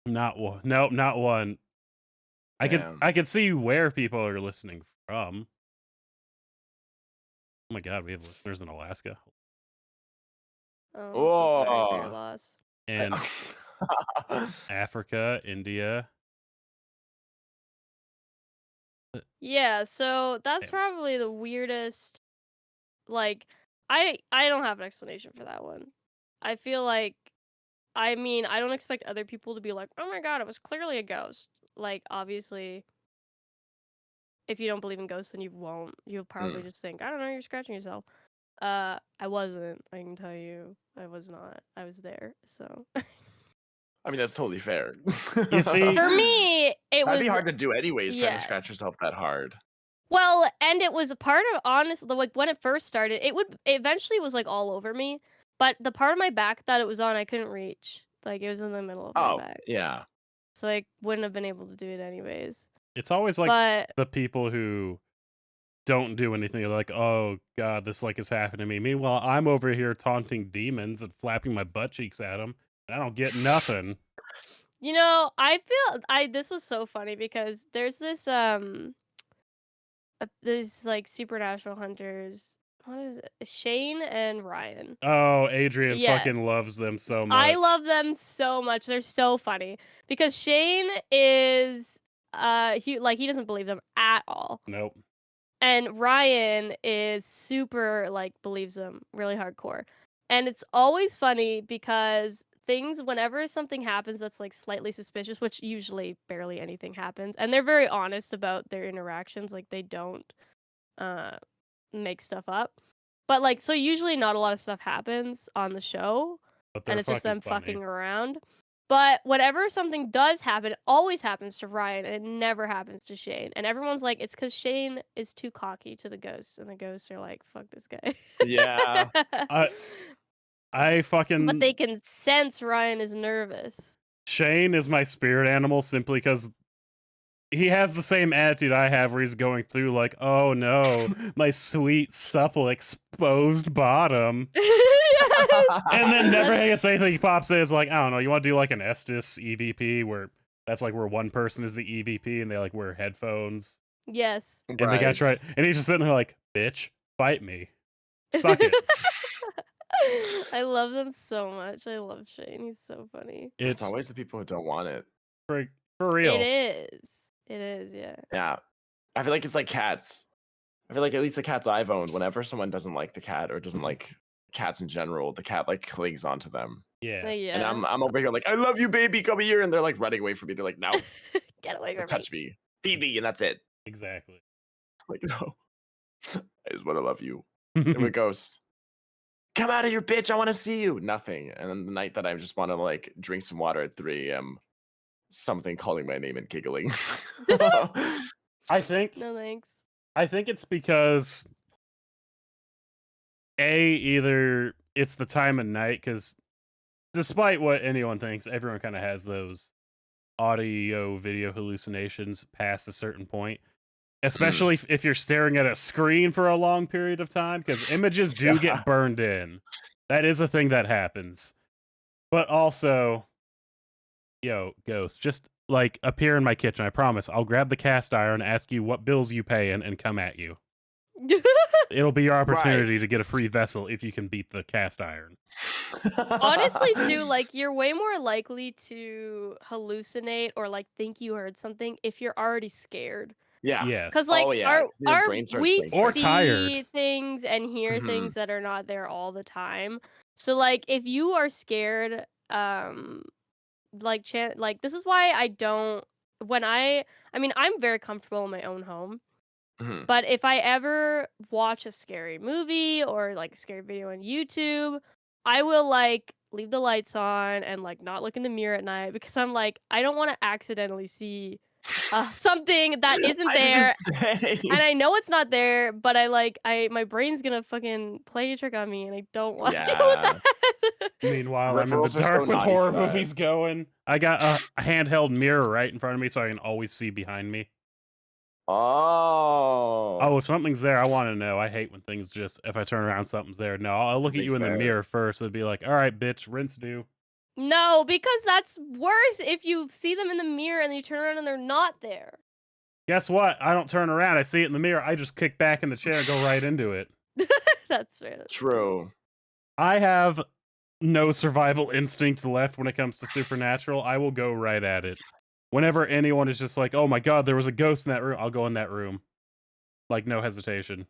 not one. No, not one. Damn. I can see where people are listening from. Oh my god, we have listeners in Alaska Oh, I'm so sorry for your Oh. loss. and Africa, India. Yeah, so that's Yeah. probably the weirdest. Like, I don't have an explanation for that one. I feel like, I mean, I don't expect other people to be like, "Oh my god, it was clearly a ghost." Like, obviously, if you don't believe in ghosts, then you won't. You'll probably just think, "I don't know, you're scratching yourself." I wasn't. I can tell you, I was not. I was there. So I mean, that's totally fair. You see- for me, it was That'd be hard to do anyways, trying to scratch yes. yourself that hard. Well, and it was a part of, honestly, like when it first started, it eventually was like all over me, but the part of my back that it was on, I couldn't reach. Like, it was in the middle of my Oh, back. yeah. So I wouldn't have been able to do it anyways. It's always like But the people who don't do anything. They're like, oh god, this like is happening to me. Meanwhile, I'm over here taunting demons and flapping my butt cheeks at them, and I don't get nothing. you know, I feel this was so funny because there's this these like supernatural hunters. What is it? Shane and Ryan. Oh, Adrian Yes. fucking loves them so much. I love them so much. They're so funny because Shane is he doesn't believe them at all. Nope. And Ryan is super like believes them really hardcore. And it's always funny because whenever something happens that's like slightly suspicious, which usually barely anything happens, and they're very honest about their interactions, like they don't make stuff up. But like, so usually not a lot of stuff happens on the show, But and it's just them funny. fucking around. But whenever something does happen, it always happens to Ryan, and it never happens to Shane. And everyone's like, it's because Shane is too cocky to the ghosts, and the ghosts are like, fuck this guy. Yeah. I fucking. But they can sense Ryan is nervous. Shane is my spirit animal simply because he has the same attitude I have, where he's going through like, oh no, my sweet, supple, exposed bottom. And then never gets anything. He pops in, it's like, I don't know, you want to do like an Estes EVP where that's like where one person is the EVP and they like wear headphones. Yes. And the guy's right, and he's just sitting there like, bitch. Fight me. Suck it. I love them so much. I love Shane. He's so funny. It's always the people who don't want it. For real. It is. It is, yeah. Yeah. I feel like it's like cats. I feel like at least the cats I've owned, whenever someone doesn't like the cat or doesn't like cats in general, the cat like clings onto them. Yeah. And I'm over here like, I love you, baby, come here. And they're like running away from me. They're like, no, get away from me. Touch me. Feed me, and that's it. Exactly. Like, no. I just want to love you. And with ghosts. Come out of here, bitch. I want to see you. Nothing. And then the night that I just want to like drink some water at 3 a.m., something calling my name and giggling. I think. No thanks. I think it's because either it's the time of night, because despite what anyone thinks, everyone kind of has those audio video hallucinations past a certain point. Especially if you're staring at a screen for a long period of time, because images do get burned in. That is a thing that happens. But also, ghost, just like appear in my kitchen. I promise. I'll grab the cast iron, ask you what bills you pay, and come at you. It'll be your opportunity to get a free vessel if you can beat the cast iron. Honestly, too, like you're way more likely to hallucinate or like think you heard something if you're already scared. Yeah. Yes. Because like we or see tired things and hear things that are not there all the time. So like if you are scared, like this is why I don't. I mean, I'm very comfortable in my own home. But if I ever watch a scary movie or like a scary video on YouTube, I will like leave the lights on and like not look in the mirror at night because I'm like, I don't want to accidentally see something that isn't there. And I know it's not there, but my brain's gonna fucking play a trick on me and I don't want to deal with that. Meanwhile, I'm in the dark with horror movies going. I got a handheld mirror right in front of me so I can always see behind me. Oh, if something's there, I want to know. I hate when things just, if I turn around, something's there. No, I'll look at you in the mirror first. It'd be like, all right, bitch, rinse due. No, because that's worse if you see them in the mirror and you turn around and they're not there. Guess what? I don't turn around. I see it in the mirror. I just kick back in the chair and go right into it. That's fair. True. I have no survival instinct left when it comes to supernatural. I will go right at it. Whenever anyone is just like, oh my god, there was a ghost in that room, I'll go in that room. Like, no hesitation.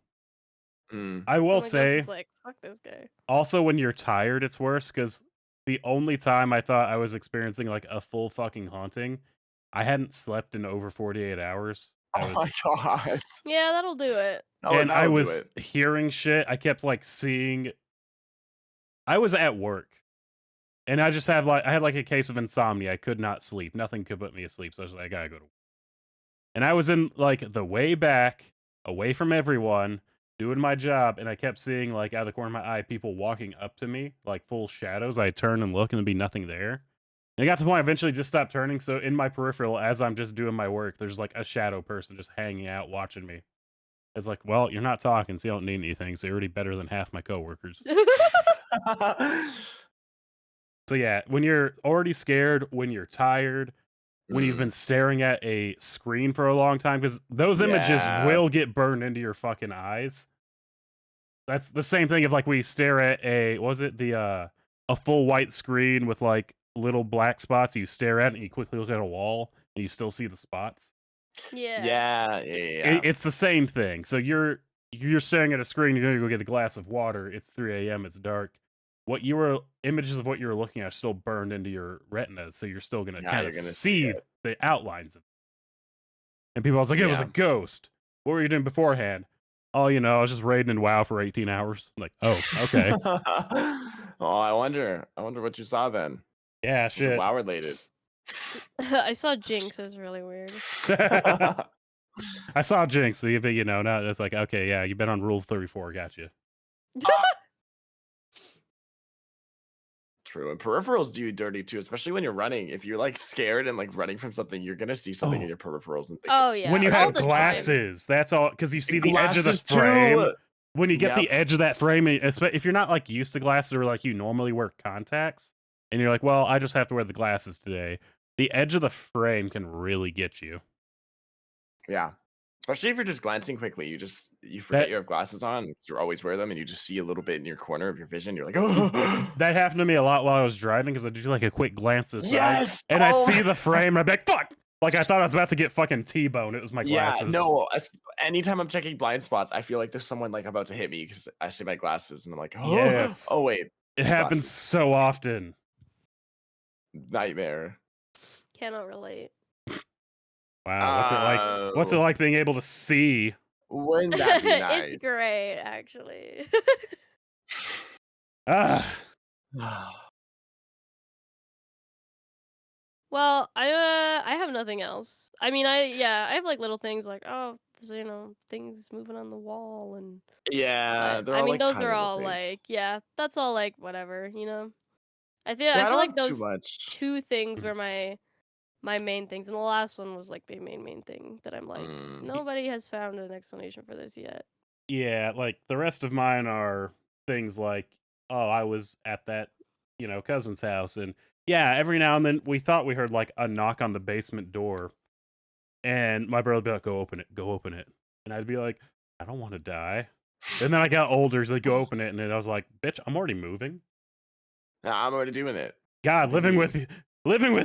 I will say, like, fuck this guy. Also, when you're tired, it's worse, because the only time I thought I was experiencing, like, a full fucking haunting, I hadn't slept in over 48 hours. My god. Yeah, that'll do it. And I was hearing shit. I kept, like, seeing... I was at work. And I just had like a case of insomnia. I could not sleep. Nothing could put me asleep. So I was like, I gotta go to work. And I was in like the way back, away from everyone, doing my job, and I kept seeing like out of the corner of my eye people walking up to me, like full shadows. I'd turn and look and there'd be nothing there. And it got to the point I eventually just stopped turning. So in my peripheral, as I'm just doing my work, there's like a shadow person just hanging out watching me. It's like, well, you're not talking, so you don't need anything. So you're already better than half my coworkers. So yeah, when you're already scared, when you're tired, when you've been staring at a screen for a long time, because those images will get burned into your fucking eyes. That's the same thing if like we stare at a full white screen with like little black spots. You stare at it and you quickly look at a wall and you still see the spots. Yeah. It's the same thing. So you're staring at a screen. You're gonna go get a glass of water. It's 3 a.m. It's dark. Images of what you were looking at are still burned into your retinas, so you're still gonna kind of see the outlines of it. And people was like, it was a ghost. What were you doing beforehand? Oh, I was just raiding in WoW for 18 hours. I'm like, oh, okay. Oh, I wonder what you saw then. Yeah, shit. WoW related. I saw Jinx. It was really weird. I saw Jinx, so now it's like, okay, yeah, you've been on Rule 34, gotcha. True, and peripherals do you dirty too, especially when you're running. If you're like scared and like running from something, you're gonna see something in your peripherals and think when you have glasses, that's all, because you see the edge of the frame. When you get the edge of that frame, if you're not like used to glasses or like you normally wear contacts, and you're like, well, I just have to wear the glasses today. The edge of the frame can really get you. Yeah, Especially if you're just glancing quickly, you forget you have glasses on. 'Cause you always wear them, and you just see a little bit in your corner of your vision. You're like, oh, That happened to me a lot while I was driving because I do like a quick glance to the side, yes, and I see the frame, and I'd be like, fuck! Like I thought I was about to get fucking T-bone. It was my glasses. Yeah, no. Anytime I'm checking blind spots, I feel like there's someone like about to hit me because I see my glasses, and I'm like, oh, Yes. oh wait, It happens glasses. so often. Nightmare. Cannot relate. Wow, what's it like? What's it like being able to see? Wouldn't that be nice? It's great, actually. Ah. Well, I have nothing else. I mean, I have like little things like, oh, you know, things moving on the wall and Yeah, but, I mean, like those tiny are little all things. like, yeah, that's all like whatever, you know. I Yeah, I feel don't like have too those much. two things were my main things, and the last one was like the main thing that I'm like, nobody has found an explanation for this yet. Yeah, like the rest of mine are things like, oh, I was at that, cousin's house, and yeah, every now and then we thought we heard like a knock on the basement door, and my brother would be like, go open it, and I'd be like, I don't want to die. And then I got older, so they go open it, and then I was like, bitch, I'm already moving. I'm already doing it. God, living with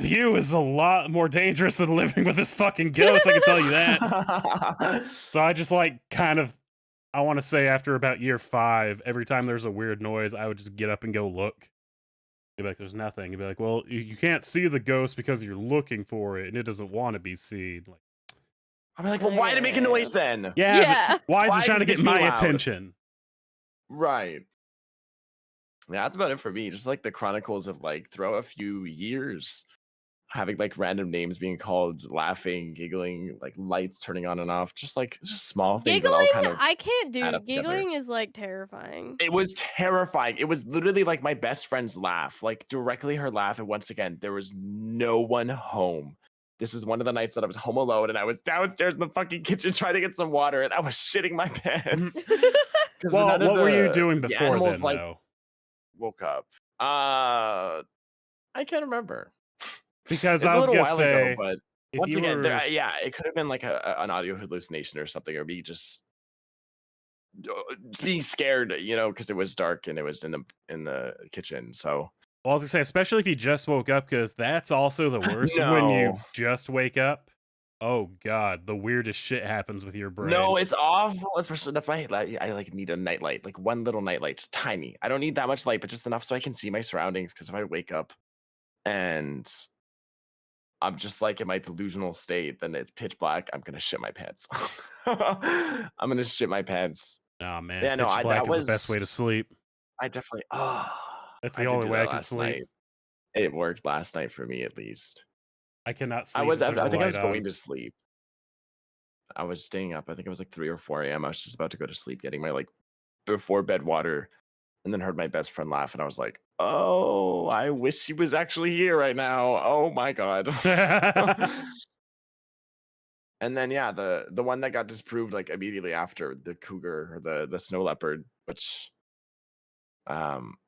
you is a lot more dangerous than living with this fucking ghost. I can tell you that. So I just like I want to say after about year 5, every time there's a weird noise, I would just get up and go look. You'd be like, there's nothing. You'd be like, well, you can't see the ghost because you're looking for it, and it doesn't want to be seen. Like, I'm like, well, why did it make a noise then? Yeah. Why is Why it trying to get is it my loud? attention? Right. Yeah, that's about it for me. Just like the chronicles of like throughout a few years, having like random names being called, laughing, giggling, like lights turning on and off, just small things that all kind of I can't do add up together. giggling is like terrifying. It was terrifying. It was literally like my best friend's laugh, like directly her laugh. And once again, there was no one home. This was one of the nights that I was home alone, and I was downstairs in the fucking kitchen trying to get some water, and I was shitting my pants. Well, what were you doing before then, though? Woke up. I can't remember. Because it's I was a little gonna while say, ago, but once again, it could have been like an audio hallucination or something, or me just being scared, because it was dark and it was in the kitchen. So, well, I was gonna say, especially if you just woke up, because that's also the worst when you just wake up. Oh God, the weirdest shit happens with your brain. No, it's awful. Especially that's why I like need a nightlight, like one little nightlight, just tiny. I don't need that much light, but just enough so I can see my surroundings. Because if I wake up and I'm just like in my delusional state, then it's pitch black. I'm gonna shit my pants. I'm gonna shit my pants. Oh man, yeah, no, black is the best way to sleep. I definitely. That's the only way I can sleep. Night. It worked last night for me, at least. I cannot sleep. I think I was going to sleep. I was staying up. I think it was like 3 or 4 a.m. I was just about to go to sleep, getting my like before bed water, and then heard my best friend laugh, and I was like, "Oh, I wish she was actually here right now. Oh my god." And then yeah, the one that got disproved like immediately after, the cougar or the snow leopard, which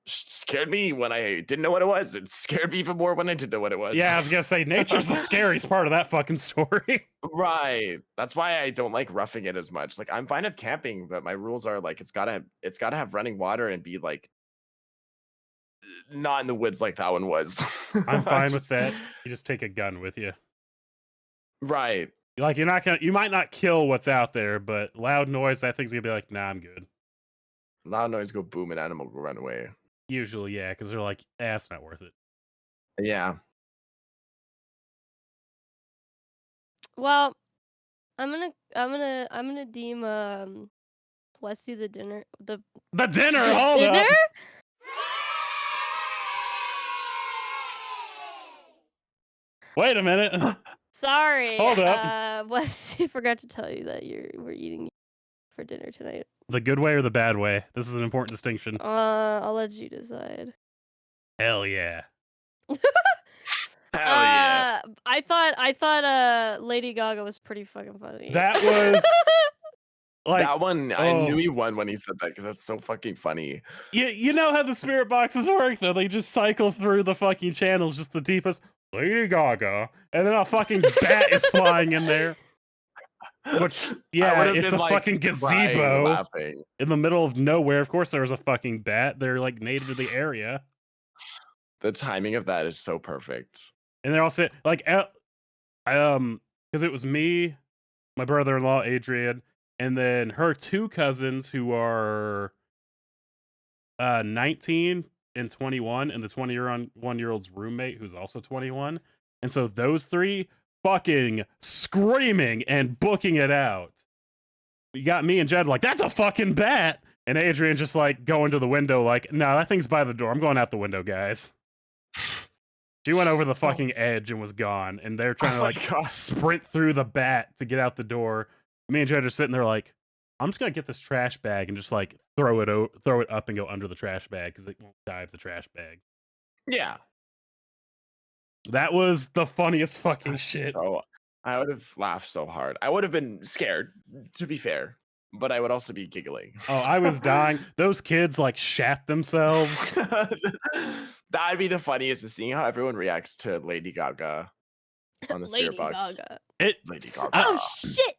scared me when I didn't know what it was. It scared me even more when I did know what it was. Yeah, I was gonna say nature's the scariest part of that fucking story. Right. That's why I don't like roughing it as much. Like I'm fine with camping, but my rules are like it's gotta have running water and be like not in the woods like that one was. I'm fine with that. You just take a gun with you. Right. Like you might not kill what's out there, but loud noise, that thing's gonna be like, nah, I'm good. Loud noise go boom and animal will run away. Usually, yeah, because they're like, it's not worth it. Yeah. Well, I'm gonna deem Westy the dinner the dinner. Hold dinner? up. Wait a minute. Sorry. Hold up. Westy forgot to tell you that we're eating for dinner tonight. The good way or the bad way? This is an important distinction. I'll let you decide. Hell yeah. Hell yeah. I thought Lady Gaga was pretty fucking funny. That was like that one. I knew he won when he said that because that's so fucking funny. You know how the spirit boxes work though? They just cycle through the fucking channels, just the deepest Lady Gaga, and then a fucking bat is flying in there. Which, I yeah, would've it's been, a like, fucking crying gazebo laughing. in the middle of nowhere. Of course, there was a fucking bat. They're like native to the area, The timing of that is so perfect. and they're all sitting like, because it was me, my brother-in-law Adrian, and then her two cousins who are 19 and 21, and the 21-year-old's roommate who's also 21. And so those three fucking screaming and booking it out. You got me and Jed like, that's a fucking bat. And Adrian just like going to the window like, no, that thing's by the door. I'm going out the window, guys. She went over the fucking edge and was gone. And they're trying to like sprint through the bat to get out the door. Me and Jed are sitting there like, I'm just gonna get this trash bag and just like throw it up and go under the trash bag because it won't dive the trash bag. Yeah. That was the funniest fucking shit. So, I would have laughed so hard. I would have been scared, to be fair, but I would also be giggling. Oh, I was dying. Those kids like shat themselves. That'd be the funniest, is seeing how everyone reacts to Lady Gaga on the Spirit Box. Lady Gaga. Oh shit!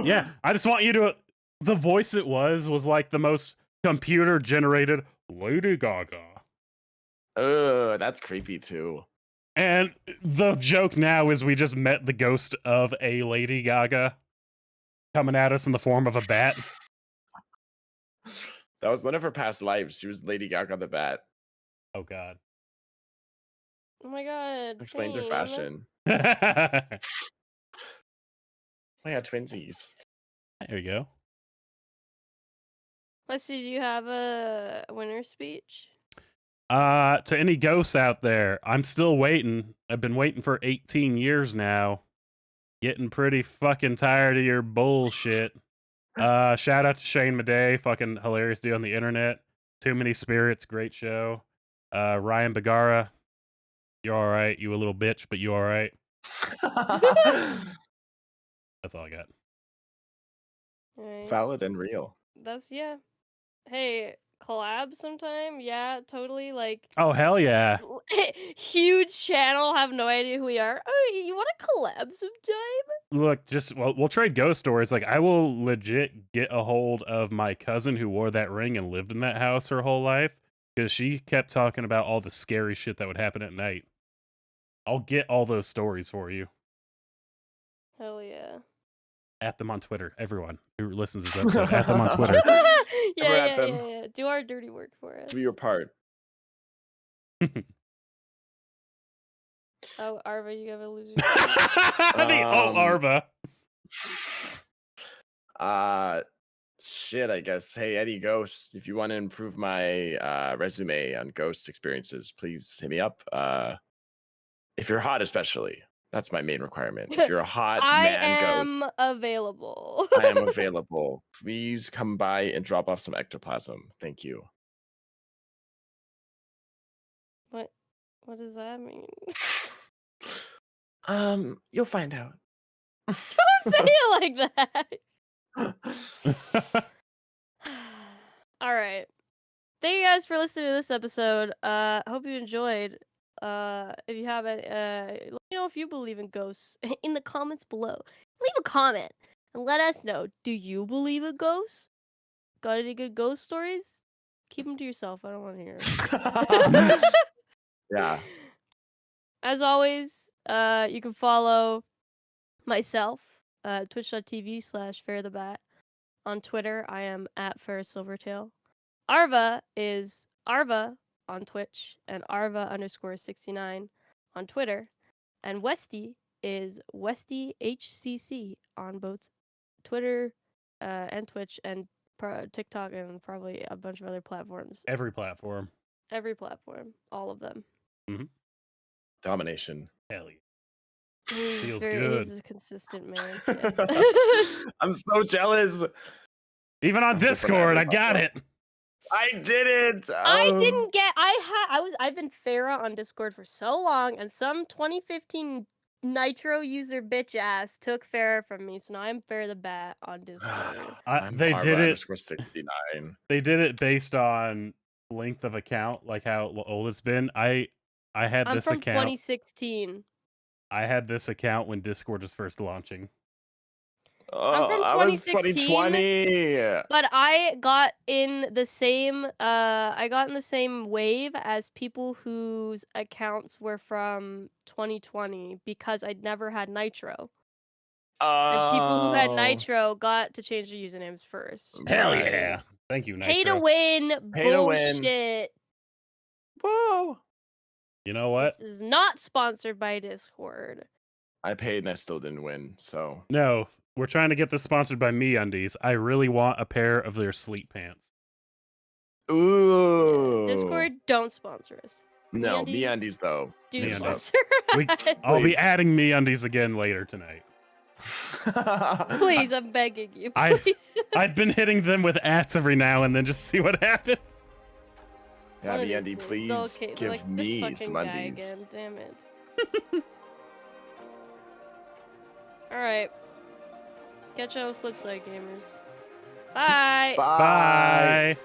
Yeah, I just want you to. The voice it was like the most computer generated Lady Gaga. That's creepy too. And the joke now is we just met the ghost of a Lady Gaga coming at us in the form of a bat. That was one of her past lives. She was Lady Gaga the Bat. Oh god. Oh my god. Explains her same. fashion. There Oh my god, twinsies. you go. Wesley, do you have a winner speech? To any ghosts out there, I'm still waiting. I've been waiting for 18 years now. Getting pretty fucking tired of your bullshit. Shout out to Shane Madej, fucking hilarious dude on the internet. Too Many Spirits, great show. Ryan Bagara, you're all right. You a little bitch, but you all right. That's all I got. All right. Valid and real. Yeah. Hey, collab sometime? Yeah, totally. Like, Oh hell yeah! huge channel, have no idea who we are. Oh, you want to collab sometime? Look, we'll trade ghost stories. Like, I will legit get a hold of my cousin who wore that ring and lived in that house her whole life, because she kept talking about all the scary shit that would happen at night. I'll get all those stories for you. Hell yeah. At them on Twitter. Everyone who listens to this episode, at them on Twitter. yeah. Do our dirty work for us. Do your part. Oh, Arva, you have a loser. Arva. Shit, I guess. Hey, Eddie Ghost, if you want to improve my resume on ghost experiences, please hit me up. If you're hot, especially. That's my main requirement. If you're a hot man ghost, available. I am available. Please come by and drop off some ectoplasm. Thank you. What does that mean? You'll find out. Don't say it like that. All right. Thank you guys for listening to this episode. I hope you enjoyed. If you haven't, let me know if you believe in ghosts in the comments below. Leave a comment and let us know. Do you believe in ghosts? Got any good ghost stories? Keep them to yourself. I don't want to hear them. Yeah. As always, you can follow myself, twitch.tv/FerraTheBat. On Twitter, I am at FerraSilvertail. Arva is Arva on Twitch and Arva_69 on Twitter. And Westy is WestyHCC on both Twitter and Twitch and TikTok and probably a bunch of other platforms. Every platform. All of them. Mm-hmm. Domination. Hell yeah. Feels good. He's a consistent man. I'm so jealous. Even on Discord, I got it. I didn't. I didn't get. I've been Ferra on Discord for so long, and some 2015 Nitro user bitch ass took Ferra from me, so now I'm Ferra the Bat on Discord. They did it. _69. They did it based on length of account, like how old it's been. I'm this from account. 2016. I had this account when Discord was first launching. I'm from I was 2016, 2020. but I got in the same wave as people whose accounts were from 2020 because I'd never had Nitro. And people who had Oh, Nitro got to change their usernames first. Hell right. yeah! Thank you, Pay to Nitro. win Pay to win. bullshit. Whoa. You know what? This is not sponsored by Discord. I paid and I still didn't win. So No, we're trying to get this sponsored by MeUndies. I really want a pair of their sleep pants. ooh. Yeah, Discord, don't sponsor us. No, MeUndies, MeUndies though. Do MeUndies. sponsor us. I'll be Please. adding MeUndies again later tonight. Please, I'm begging you. I- Please. I've been hitting them with ads every now and then just to see what happens. Yeah, One of these MeUndies, days. please Okay, give like, me this some fucking guy undies. again. Damn it. Alright. Catch you on the flip side, gamers. Bye. Bye. Bye.